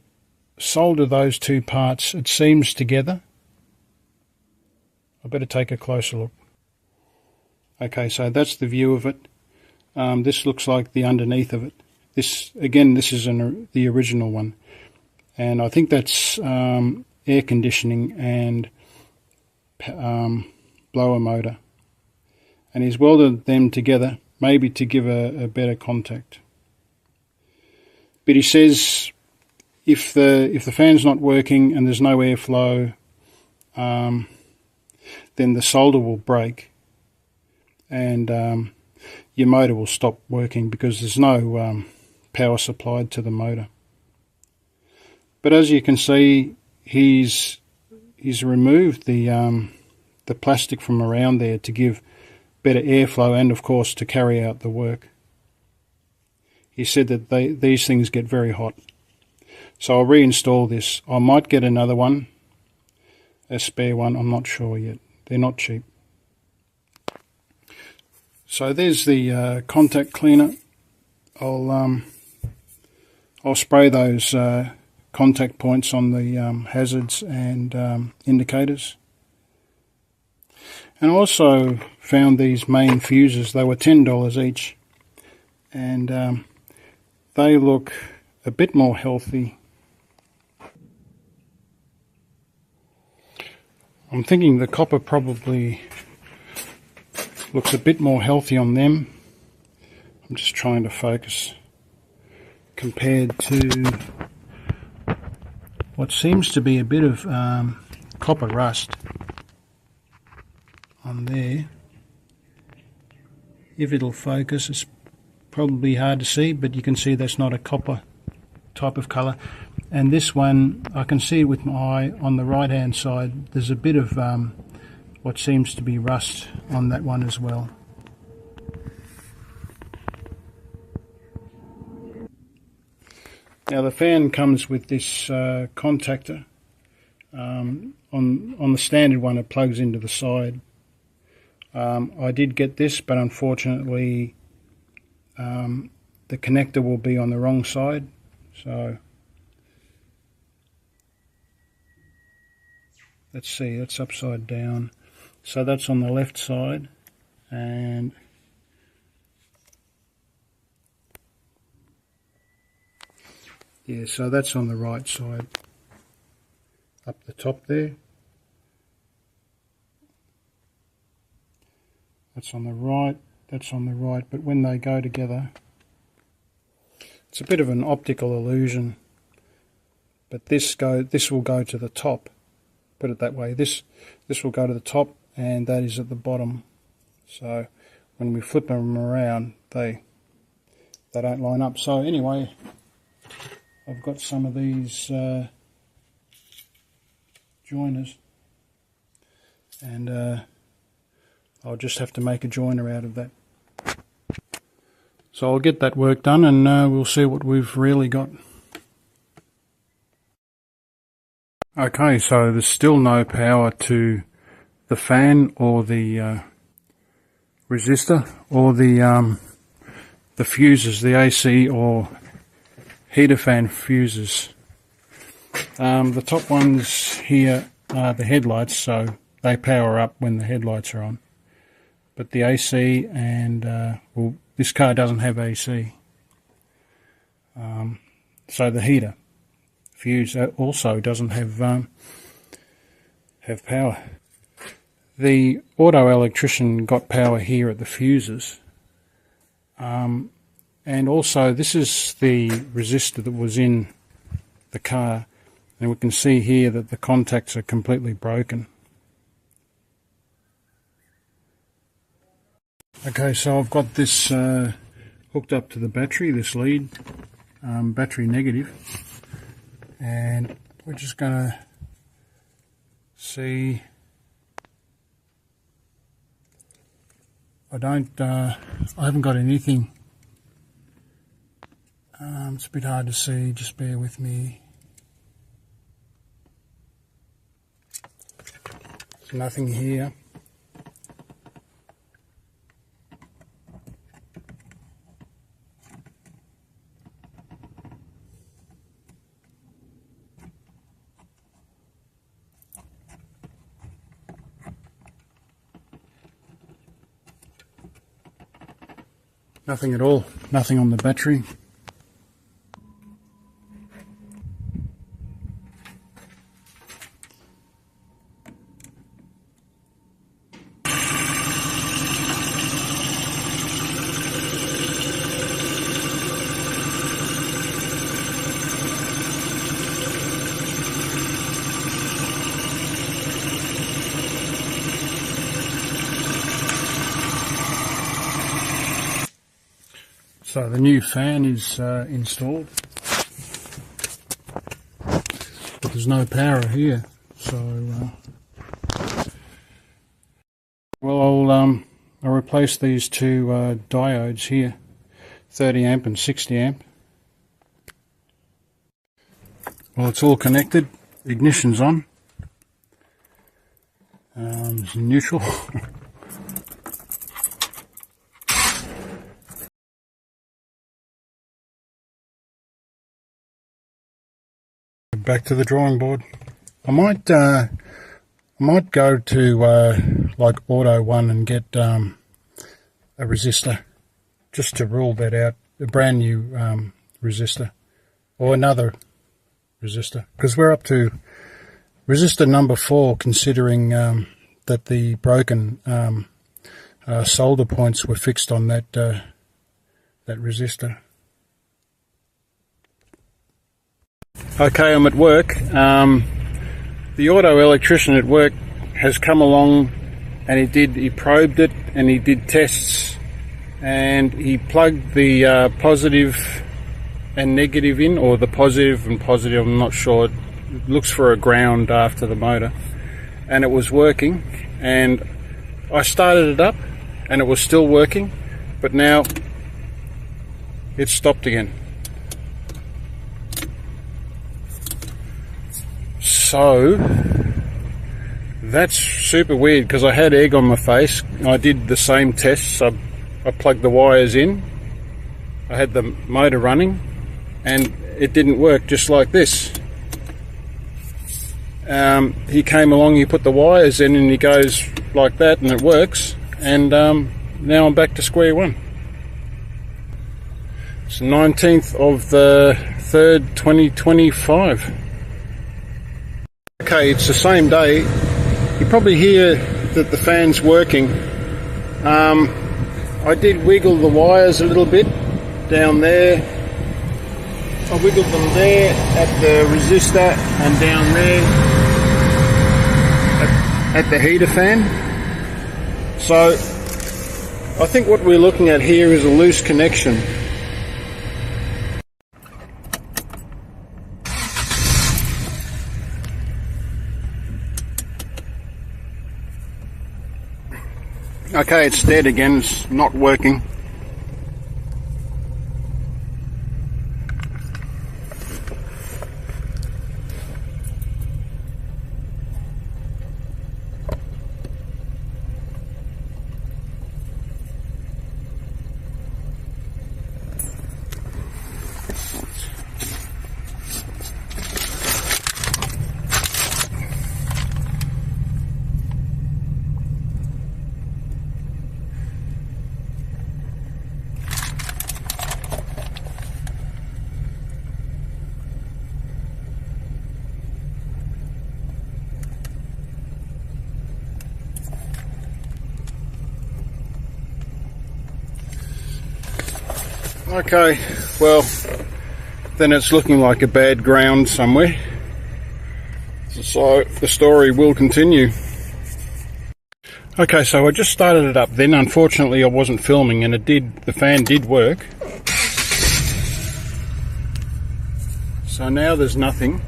solder those 2 parts, it seems, together. I better take a closer look. Okay, so that's the view of it. This looks like the underneath of it. This is the original one, and I think that's air conditioning and blower motor. And he's welded them together, maybe to give a better contact. But he says if the fan's not working and there's no airflow, then the solder will break, and your motor will stop working because there's no power supplied to the motor. But as you can see, he's removed the plastic from around there to give better airflow and, of course, to carry out the work. He said that these things get very hot. So I'll reinstall this. I might get another one, a spare one, I'm not sure yet. They're not cheap. So there's the contact cleaner. I'll spray those contact points on the hazards and indicators. And also found these main fuses. They were $10 each, and they look a bit more healthy. I'm thinking the copper probably looks a bit more healthy on them. I'm just trying to focus compared to what seems to be a bit of copper rust on there. If it'll focus, it's probably hard to see, but you can see that's not a copper type of colour. And this one, I can see with my eye on the right hand side, there's a bit of what seems to be rust on that one as well. Now the fan comes with this contactor. On the standard one, it plugs into the side. I did get this, but unfortunately the connector will be on the wrong side. So let's see, that's upside down. So that's on the left side, and yeah, so that's on the right side, up the top there. That's on the right, that's on the right, but when they go together, it's a bit of an optical illusion. But this will go to the top, put it that way. This will go to the top, and that is at the bottom. So when we flip them around, they don't line up. So anyway, I've got some of these joiners, and I'll just have to make a joiner out of that. So I'll get that work done, and we'll see what we've really got. Okay, so there's still no power to the fan or the resistor or the fuses, the AC or heater fan fuses. The top ones here are the headlights, so they power up when the headlights are on. but the AC and well, this car doesn't have AC. So the heater fuse also doesn't have power. The auto electrician got power here at the fuses, and also this is the resistor that was in the car, and we can see here that the contacts are completely broken. Okay, so I've got this hooked up to the battery, this lead, battery negative, and we're just going to see. I haven't got anything. It's a bit hard to see, just bear with me. There's nothing here. Nothing at all, nothing on the battery. So the new fan is installed, but there's no power here. So, well, I'll replace these two diodes here, 30 amp and 60 amp. Well, it's all connected. Ignition's on. It's neutral. Back to the drawing board. I might go to like Auto One and get a resistor, just to rule that out. A brand new resistor, or another resistor, because we're up to resistor number 4, considering that the broken solder points were fixed on that resistor. Okay, I'm at work. The auto electrician at work has come along, and he probed it, and he did tests, and he plugged the positive and negative in, or the positive and positive, I'm not sure. It looks for a ground after the motor, and it was working. And I started it up, and it was still working, but now it's stopped again. So that's super weird, because I had egg on my face. I did the same tests. I plugged the wires in, I had the motor running, and it didn't work, just like this. He came along, he put the wires in, and he goes like that, and it works. And now I'm back to square one. It's 19th of the 3rd 2025. Okay, it's the same day. You probably hear that the fan's working. I did wiggle the wires a little bit down there. I wiggled them there at the resistor, and down there at the heater fan. So I think what we're looking at here is a loose connection. Okay, it's dead again, it's not working. Okay, well, then it's looking like a bad ground somewhere. So the story will continue. Okay, so I just started it up. Then unfortunately I wasn't filming, and the fan did work. So now there's nothing.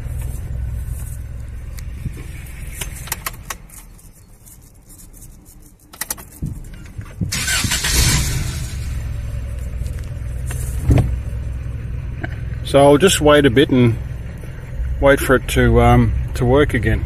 So I'll just wait a bit and wait for it to work again.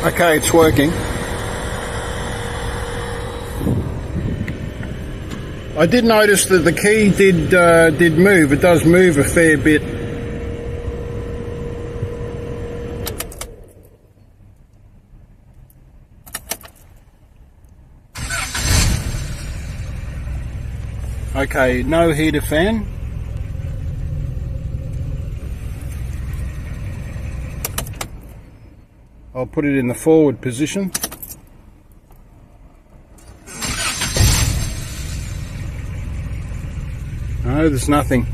Okay, it's working. I did notice that the key did move. It does move a fair bit. Okay, no heater fan. I'll put it in the forward position. No, there's nothing.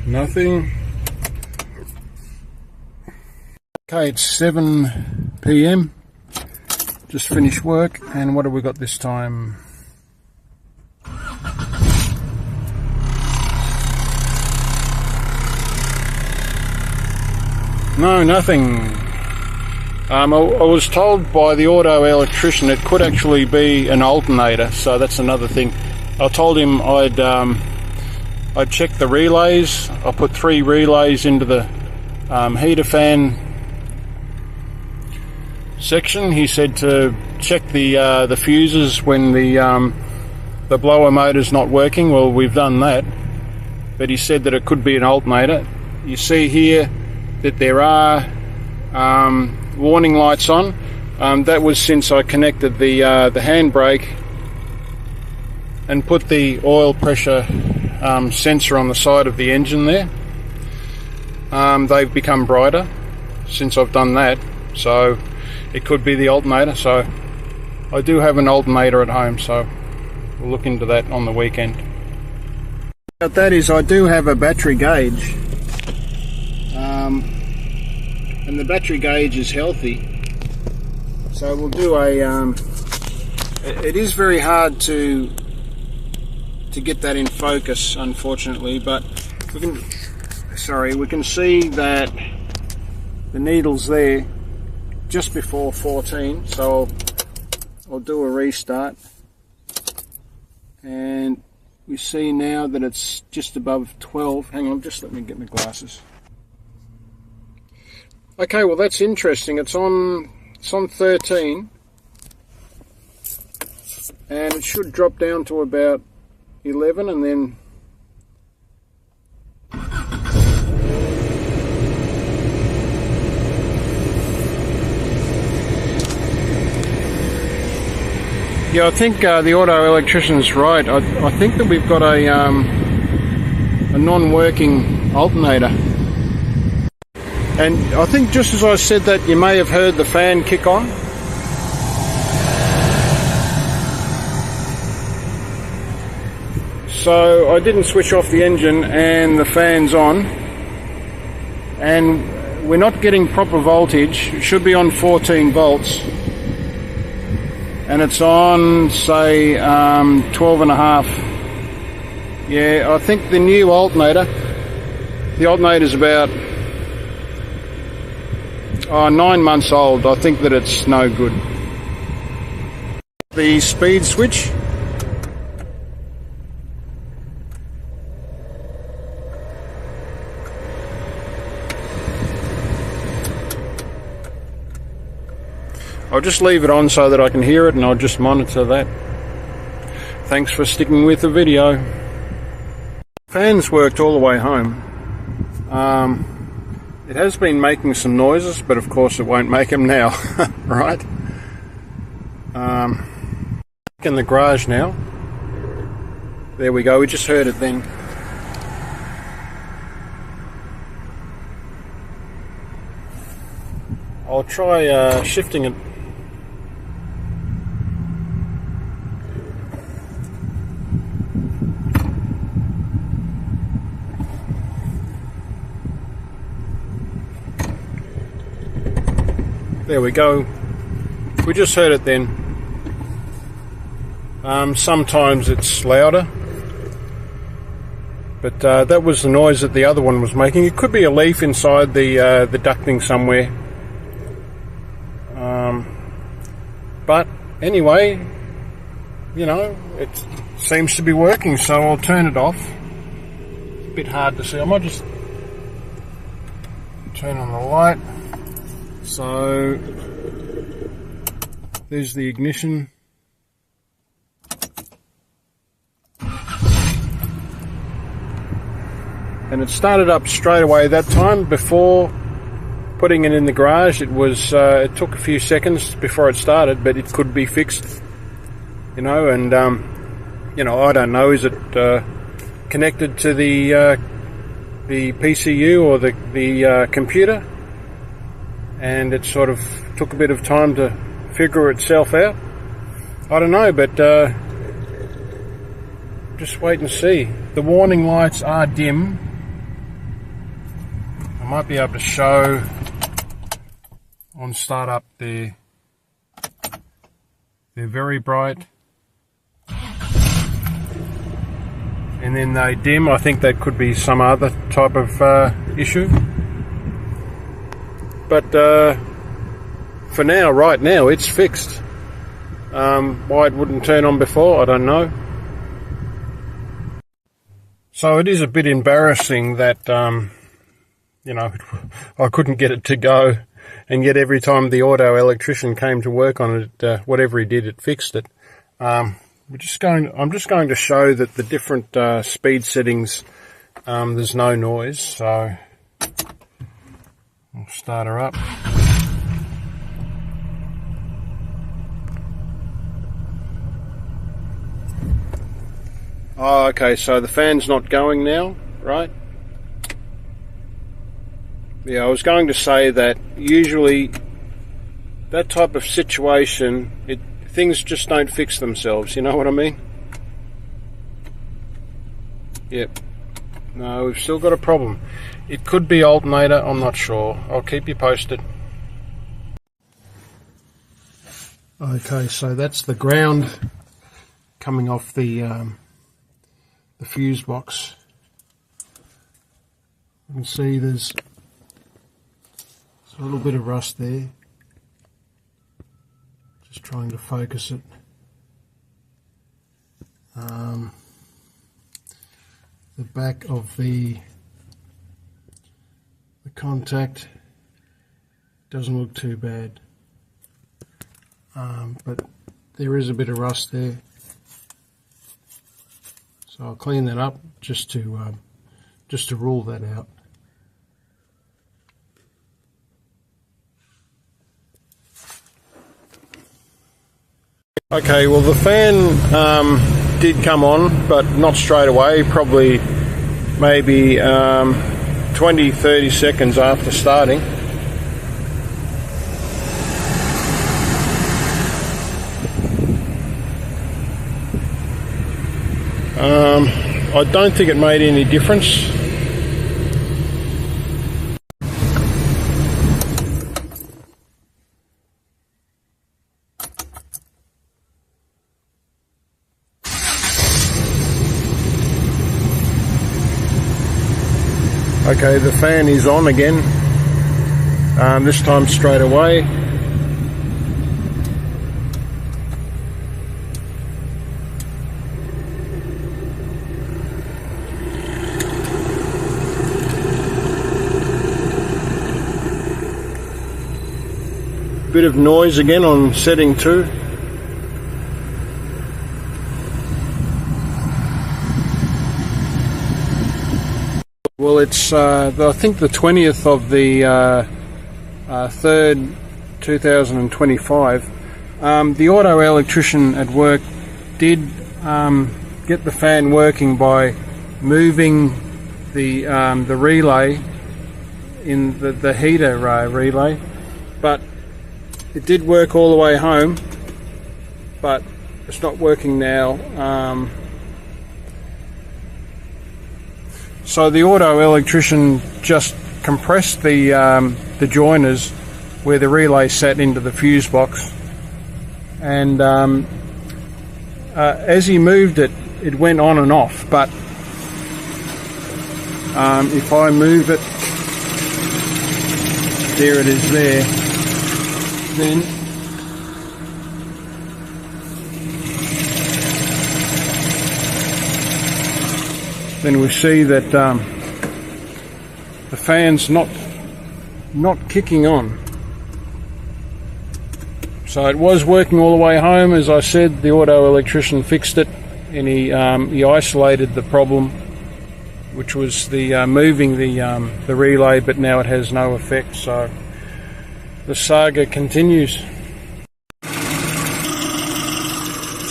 Nothing. Okay, it's 7 p.m. Just finished work, and what have we got this time? No, nothing. I was told by the auto electrician it could actually be an alternator, so that's another thing. I told him I'd check the relays. I put 3 relays into the heater fan section. He said to check the fuses when the blower motor's not working. Well, we've done that, but he said that it could be an alternator. You see here that there are warning lights on. That was since I connected the handbrake and put the oil pressure sensor on the side of the engine there. They've become brighter since I've done that, so it could be the alternator. So I do have an alternator at home, so we'll look into that on the weekend. But that is, I do have a battery gauge, and the battery gauge is healthy, so we'll do a it is very hard to get that in focus, unfortunately, but we can see that the needle's there just before 14, so I'll do a restart, and we see now that it's just above 12. Hang on, just let me get my glasses. Okay, well that's interesting. It's on 13, and it should drop down to about 11, and then yeah, I think the auto electrician's right. I think that we've got a non-working alternator. And I think just as I said that, you may have heard the fan kick on. So I didn't switch off the engine and the fan's on, and we're not getting proper voltage. It should be on 14 volts, and it's on, say, 12 and a half. Yeah, I think the new alternator's about 9 months old. I think that it's no good. The speed switch. I'll just leave it on so that I can hear it, and I'll just monitor that. Thanks for sticking with the video. Fan's worked all the way home. It has been making some noises, but of course it won't make them now, right? In the garage now. There we go, we just heard it then. I'll try shifting it. There we go. We just heard it then. Sometimes it's louder, but that was the noise that the other one was making. It could be a leaf inside the ducting somewhere. But anyway, you know, it seems to be working, so I'll turn it off. It's a bit hard to see. I might just turn on the light. So there's the ignition. And it started up straight away that time. Before putting it in the garage, it it took a few seconds before it started, but it could be fixed, you know. And you know, I don't know, is it connected to the PCU or the computer? And it sort of took a bit of time to figure itself out. I don't know, but just wait and see. The warning lights are dim. I might be able to show on startup they're very bright, and then they dim. I think that could be some other type of issue. But for now, right now, it's fixed. Why it wouldn't turn on before, I don't know. So it is a bit embarrassing that, you know, I couldn't get it to go, and yet every time the auto electrician came to work on it, whatever he did, it fixed it. I'm just going to show that the different speed settings, there's no noise, so I'll start her up. Oh, okay, so the fan's not going now, right? Yeah, I was going to say that usually that type of situation, things just don't fix themselves, you know what I mean? Yep. No, we've still got a problem. It could be alternator, I'm not sure. I'll keep you posted. Okay, so that's the ground coming off the fuse box. You can see there's a little bit of rust there. Just trying to focus it. The back of the contact doesn't look too bad, but there is a bit of rust there, so I'll clean that up just to rule that out. Okay, well the fan did come on, but not straight away, probably maybe 20-30 seconds after starting. I don't think it made any difference. Okay, the fan is on again, this time straight away. Bit of noise again on setting 2. Well, it's I think the 20th of the 3rd, 2025. The auto electrician at work did get the fan working by moving the relay in the heater relay, but it did work all the way home, but it's not working now. So the auto electrician just compressed the joiners where the relay sat into the fuse box, and as he moved it, it went on and off. But if I move it, there it is there, then we see that the fan's not kicking on. So it was working all the way home. As I said, the auto electrician fixed it, and he isolated the problem, which was the moving the relay, but now it has no effect. So the saga continues.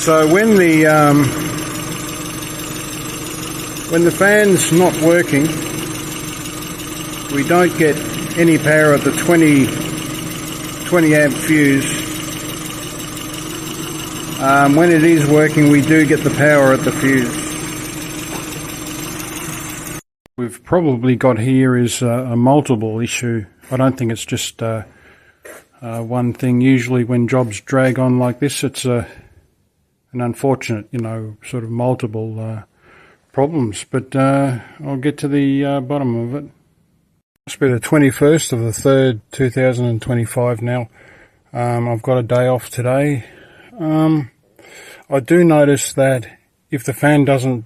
So when the fan's not working, we don't get any power at the 20 amp fuse. When it is working, we do get the power at the fuse. We've probably got here is a multiple issue. I don't think it's just one thing. Usually when jobs drag on like this, it's an unfortunate, sort of multiple problems, but I'll get to the bottom of it. It's been the 21st of the 3rd, 2025 now. I've got a day off today. I do notice that if the fan doesn't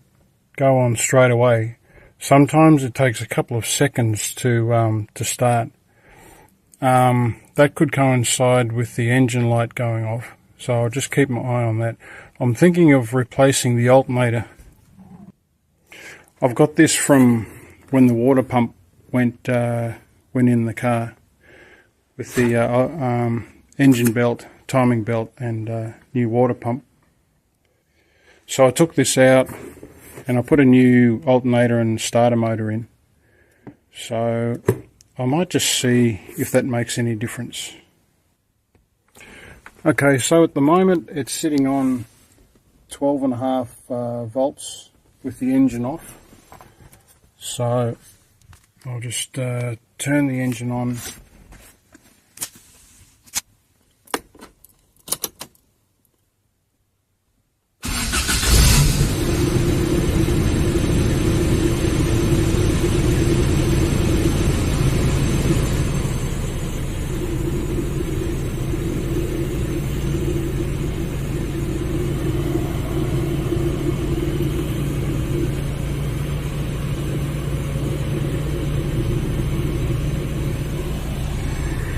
go on straight away, sometimes it takes a couple of seconds to start. That could coincide with the engine light going off, so I'll just keep my eye on that. I'm thinking of replacing the alternator. I've got this from when the water pump went in the car, with the engine belt, timing belt, and new water pump. So I took this out and I put a new alternator and starter motor in. So I might just see if that makes any difference. Okay, so at the moment it's sitting on 12.5 volts with the engine off. So I'll just turn the engine on.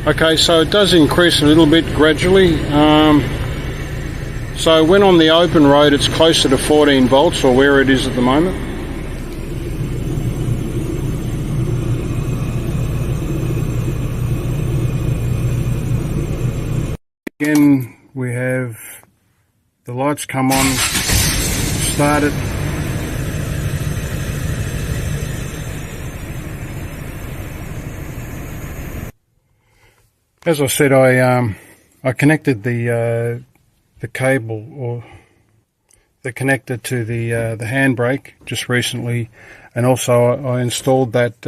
Okay, so it does increase a little bit gradually. So when on the open road it's closer to 14 volts, or where it is at the moment. Again, we have the lights come on, start it. As I said, I connected the cable, or connector to the handbrake just recently, and also I installed that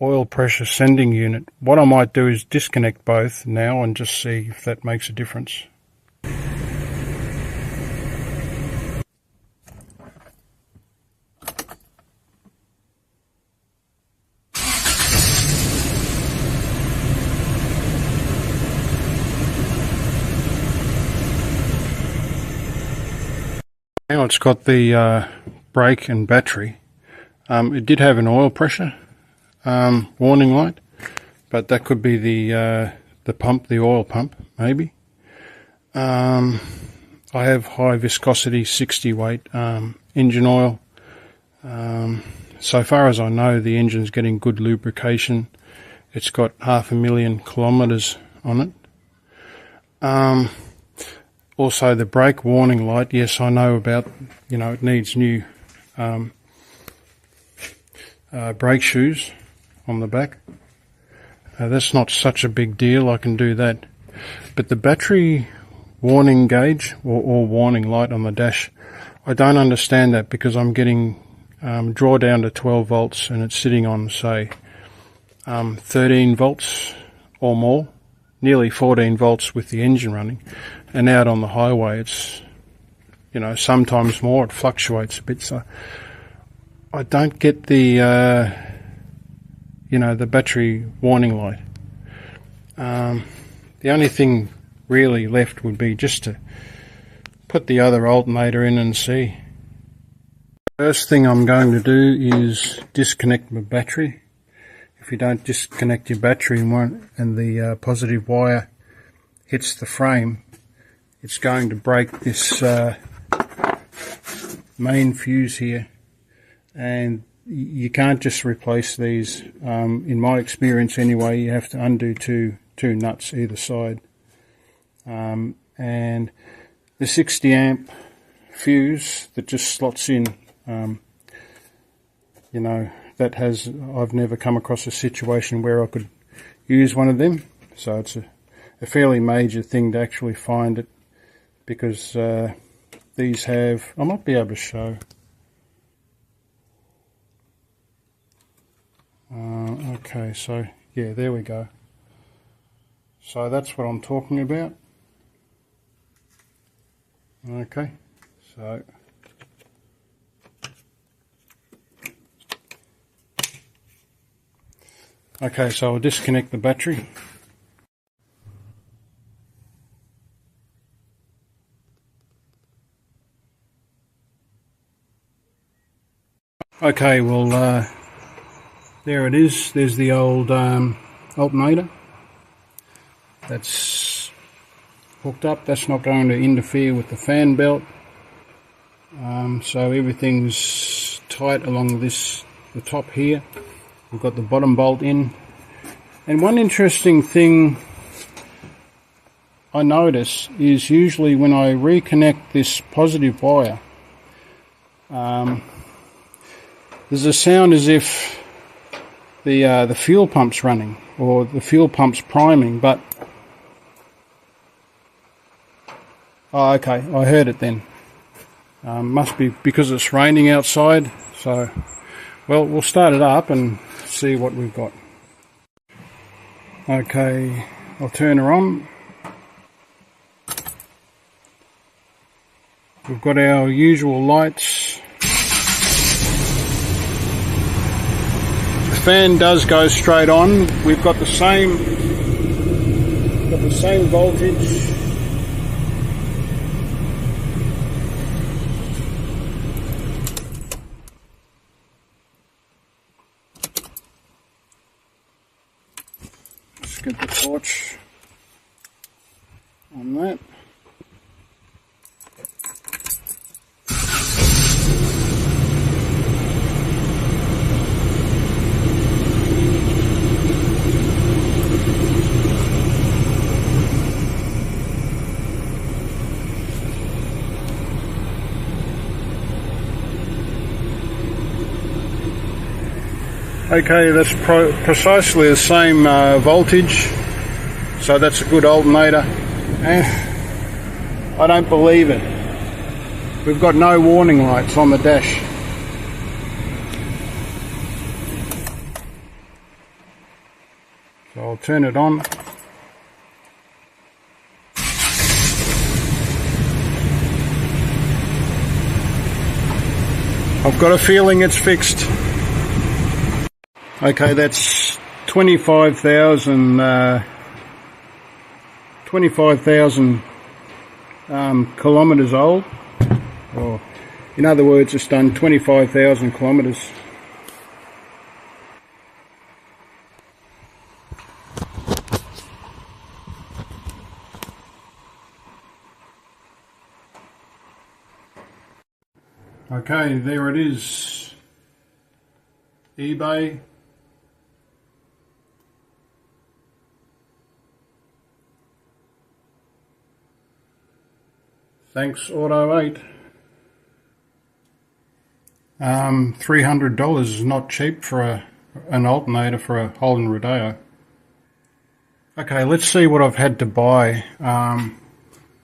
oil pressure sending unit. What I might do is disconnect both now and just see if that makes a difference. Now it's got the brake and battery. It did have an oil pressure warning light, but that could be the pump, the oil pump, maybe. I have high viscosity 60 weight engine oil. So far as I know, the engine's getting good lubrication. It's got 500,000 kilometres on it. Also, the brake warning light, yes, I know about, it needs new brake shoes on the back. That's not such a big deal, I can do that. But the battery warning gauge or warning light on the dash, I don't understand that, because I'm getting draw down to 12 volts and it's sitting on, say, 13 volts or more, nearly 14 volts with the engine running. And out on the highway, it's, sometimes more, it fluctuates a bit. So I don't get the, the battery warning light. The only thing really left would be just to put the other alternator in and see. First thing I'm going to do is disconnect my battery. If you don't disconnect your battery and the positive wire hits the frame, it's going to break this main fuse here, and you can't just replace these. In my experience anyway, you have to undo two nuts either side. And the 60 amp fuse that just slots in, I've never come across a situation where I could use one of them, so it's a fairly major thing to actually find it, because these have, I might be able to show. Okay, so yeah, there we go. So that's what I'm talking about. Okay, so I'll disconnect the battery. Okay, well, there it is. There's the old alternator. That's hooked up. That's not going to interfere with the fan belt. So everything's tight along the top here. We've got the bottom bolt in. And one interesting thing I notice is usually when I reconnect this positive wire, there's a sound as if the fuel pump's running, or the fuel pump's priming, but oh, okay, I heard it then. Must be because it's raining outside. So, well, we'll start it up and see what we've got. Okay, I'll turn her on. We've got our usual lights. The fan does go straight on. We've got the same voltage. Let's get the torch on that. Okay, that's precisely the same voltage, so that's a good alternator. And I don't believe it. We've got no warning lights on the dash. So I'll turn it on. I've got a feeling it's fixed. Okay, that's 25,000 kilometres old. Or, in other words, it's done 25,000 kilometres. Okay, there it is. eBay. Thanks Auto 8. $300 is not cheap for an alternator for a Holden Rodeo. Okay, let's see what I've had to buy. I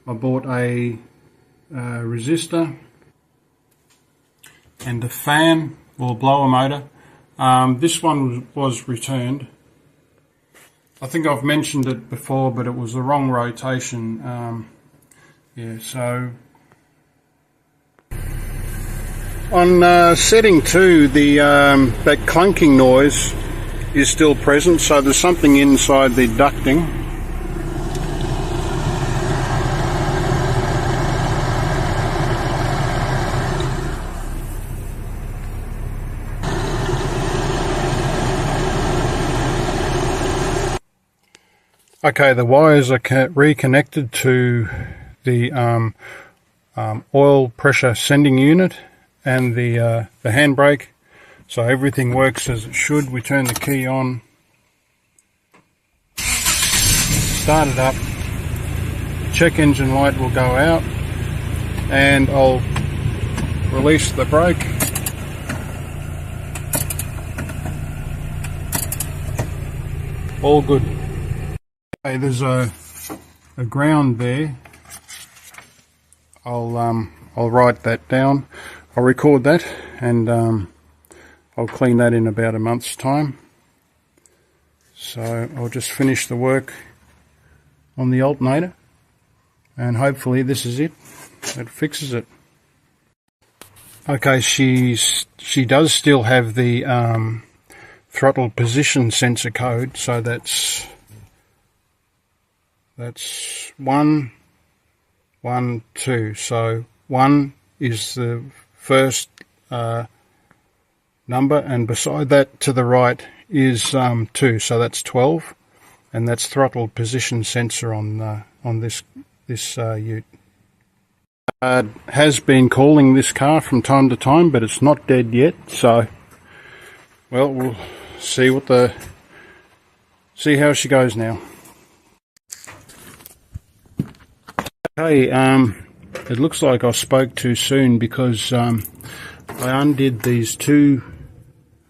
bought a resistor and a fan or blower motor. This one was returned. I think I've mentioned it before, but it was the wrong rotation. Yeah, so on setting 2, the that clunking noise is still present, so there's something inside the ducting. Okay, the wires are reconnected to the oil pressure sending unit and the handbrake, so everything works as it should. We turn the key on, start it up, check engine light will go out, and I'll release the brake. All good. Okay, there's a ground there. I'll write that down. I'll record that, and I'll clean that in about a month's time. So I'll just finish the work on the alternator, and hopefully this is it. It fixes it. Okay, she does still have the throttle position sensor code, so that's 1, 1, 2. So 1 is the first number, and beside that to the right is 2. So that's 12, and that's throttle position sensor on this ute. Has been calling this car from time to time, but it's not dead yet. So, well, we'll see how she goes now. Okay, it looks like I spoke too soon, because I undid these 2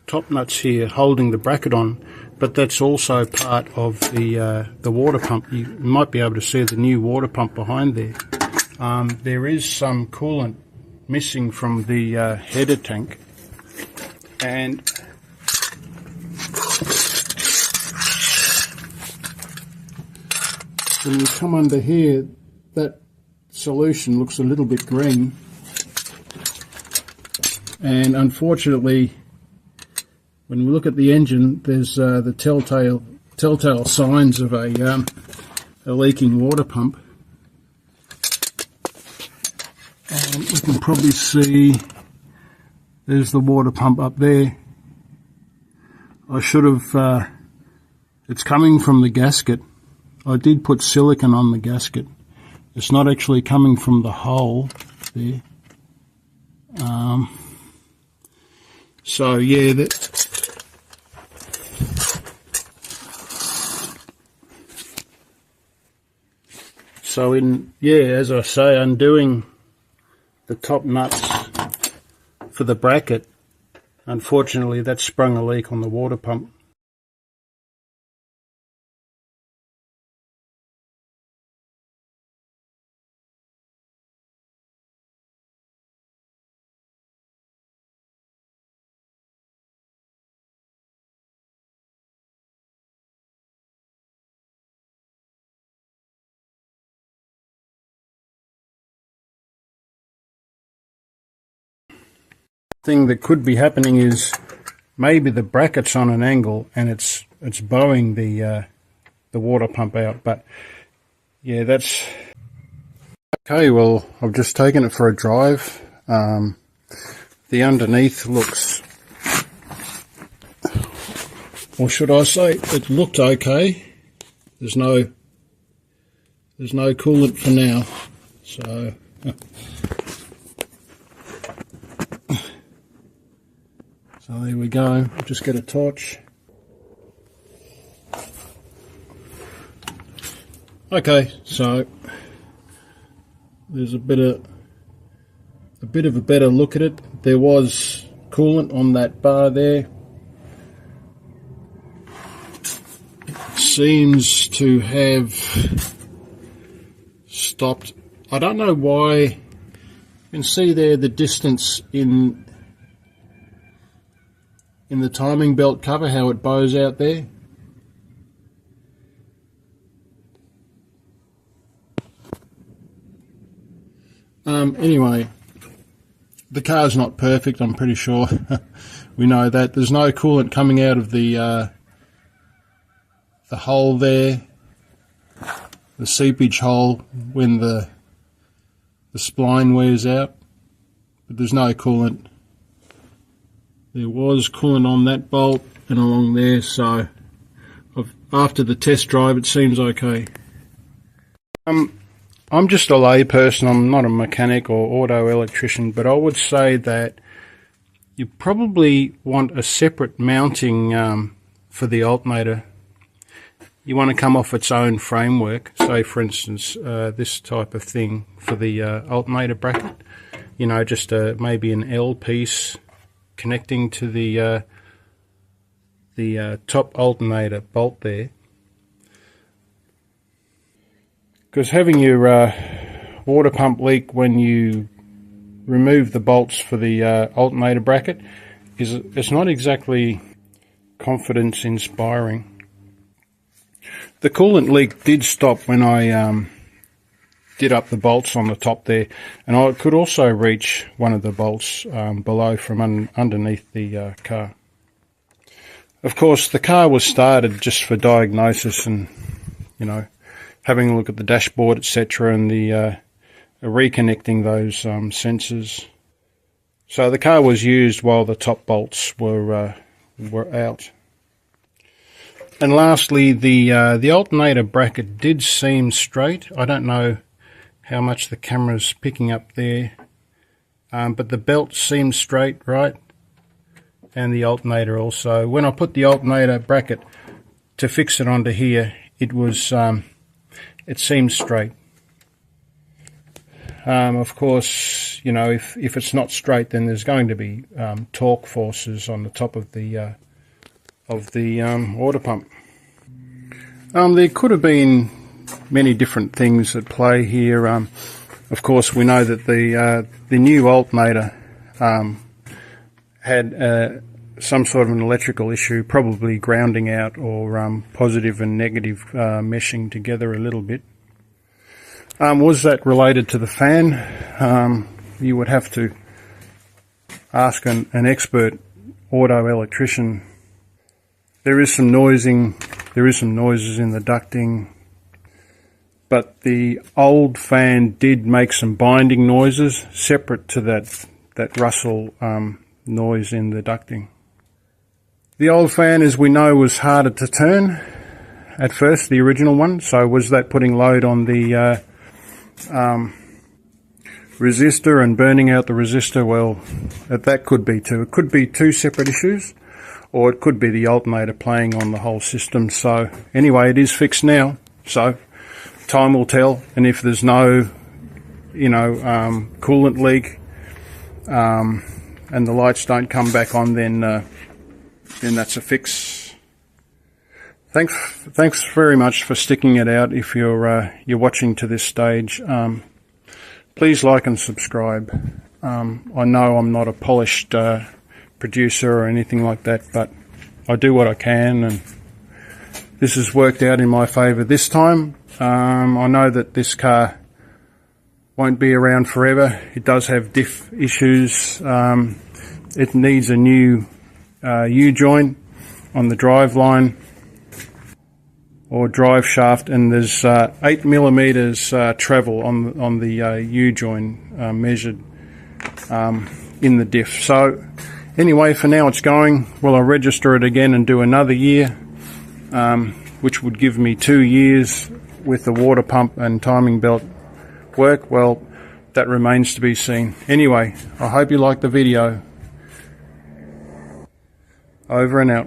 top nuts here holding the bracket on, but that's also part of the water pump. You might be able to see the new water pump behind there. There is some coolant missing from the header tank, and when you come under here, that solution looks a little bit green, and unfortunately when we look at the engine, there's the telltale signs of a leaking water pump, and we can probably see there's the water pump up there. I should have it's coming from the gasket. I did put silicone on the gasket. It's not actually coming from the hole there. So yeah, as I say, undoing the top nuts for the bracket, unfortunately that sprung a leak on the water pump. Thing that could be happening is maybe the bracket's on an angle and it's bowing the water pump out. But yeah, that's okay. Well, I've just taken it for a drive. The underneath looks, or should I say, it looked okay. There's no coolant for now, so so there we go. I'll just get a torch. Okay, so there's a bit of a better look at it. There was coolant on that bar there. It seems to have stopped. I don't know why. You can see there the distance in the timing belt cover, how it bows out there. Anyway, the car's not perfect, I'm pretty sure. We know that. There's no coolant coming out of the hole there, the seepage hole when the spline wears out, but there's no coolant. There was coolant on that bolt and along there, so after the test drive it seems okay. I'm just a lay person, I'm not a mechanic or auto electrician, but I would say that you probably want a separate mounting for the alternator. You want to come off its own framework, say for instance this type of thing for the alternator bracket, you know, just maybe an L piece connecting to the top alternator bolt there. Because having your water pump leak when you remove the bolts for the alternator bracket it's not exactly confidence inspiring. The coolant leak did stop when I did up the bolts on the top there, and I could also reach one of the bolts below from underneath the car. Of course, the car was started just for diagnosis and, you know, having a look at the dashboard, etc., and the reconnecting those sensors. So the car was used while the top bolts were out. And lastly, the alternator bracket did seem straight. I don't know how much the camera's picking up there, but the belt seemed straight, right? And the alternator also. When I put the alternator bracket to fix it onto here, it was it seemed straight. Of course, you know, if it's not straight, then there's going to be torque forces on the top of the water pump. There could have been many different things at play here. Of course, we know that the new alternator had some sort of an electrical issue, probably grounding out or positive and negative meshing together a little bit. Was that related to the fan? You would have to ask an expert auto electrician. There is some noises in the ducting, but the old fan did make some binding noises separate to that rustle noise in the ducting. The old fan, as we know, was harder to turn at first, the original one. So was that putting load on the resistor and burning out the resistor? Well, that could be too. It could be two separate issues, or it could be the alternator playing on the whole system. So anyway, it is fixed now, so time will tell. And if there's no, you know, coolant leak and the lights don't come back on, then that's a fix. Thanks very much for sticking it out. If you're watching to this stage, please like and subscribe. I know I'm not a polished producer or anything like that, but I do what I can, and this has worked out in my favour this time. I know that this car won't be around forever. It does have diff issues. it needs a new U-joint on the drive line or drive shaft, and there's 8mm travel on the U-joint measured in the diff. So anyway, for now it's going. Will I register it again and do another year, which would give me 2 years with the water pump and timing belt work? Well, that remains to be seen. Anyway, I hope you liked the video. Over and out.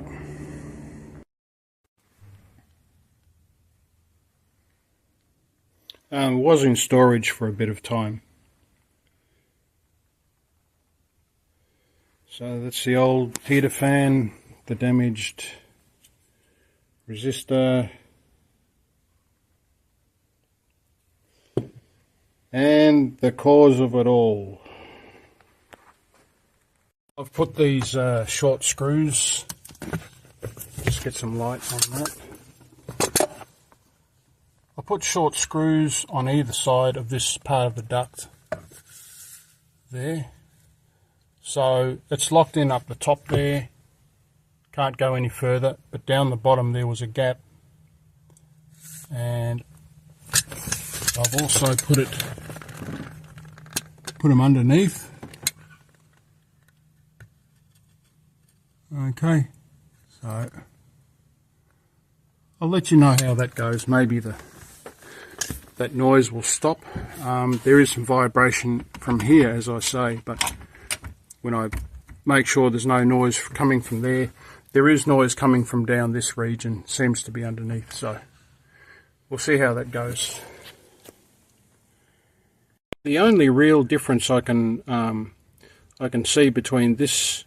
Was in storage for a bit of time. So that's the old heater fan, the damaged resistor, and the cause of it all. I've put these short screws, just get some light on that. I put short screws on either side of this part of the duct there. So it's locked in up the top there, can't go any further, but down the bottom there was a gap. And I've also put them underneath. Okay, so I'll let you know how that goes. Maybe that noise will stop. There is some vibration from here, as I say, but when I make sure there's no noise coming from there, there is noise coming from down this region. Seems to be underneath, so we'll see how that goes. The only real difference I can see between this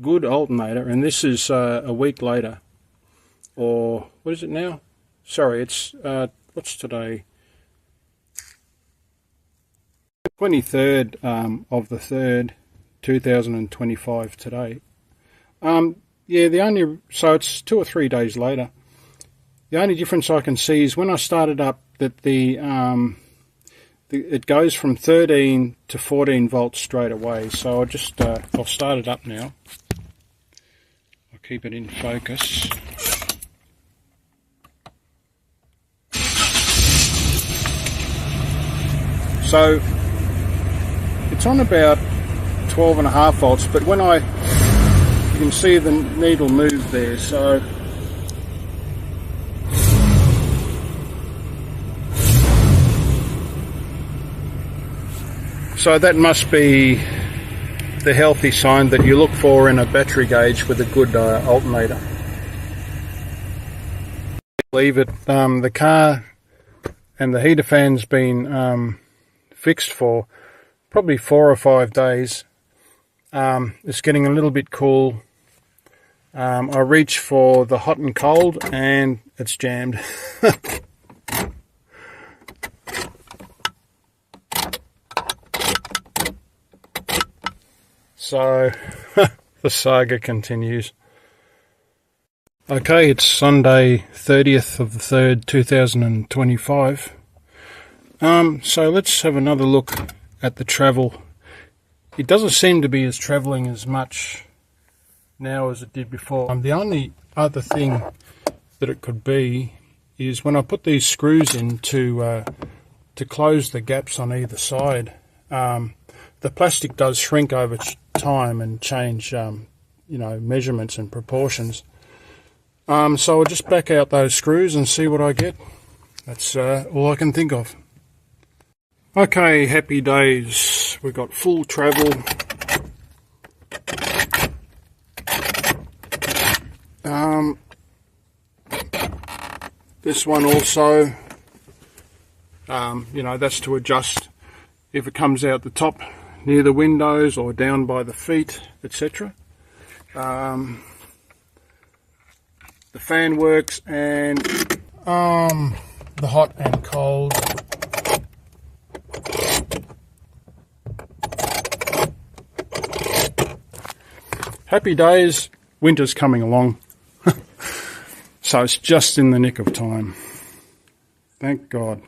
good alternator and this is a week later, or what is it now? Sorry, it's what's today? 23rd of the 3rd, 2025 today. Yeah, so it's 2 or 3 days later. The only difference I can see is when I started up that it goes from 13 to 14 volts straight away. So I'll start it up now. I'll keep it in focus. So it's on about 12.5 volts, but when you can see the needle move there, so that must be the healthy sign that you look for in a battery gauge with a good alternator. Leave it. The car and the heater fan's been fixed for probably 4 or 5 days. It's getting a little bit cool. I reach for the hot and cold and it's jammed. So the saga continues. Okay, it's Sunday 30th of the 3rd, 2025. So let's have another look at the travel. It doesn't seem to be as travelling as much now as it did before. The only other thing that it could be is when I put these screws in to close the gaps on either side, the plastic does shrink over time and change, measurements and proportions. So I'll just back out those screws and see what I get. That's all I can think of. Okay, happy days. We've got full travel. This one also, that's to adjust if it comes out the top near the windows or down by the feet, etc. The fan works, and the hot and cold. Happy days. Winter's coming along. So it's just in the nick of time. Thank God.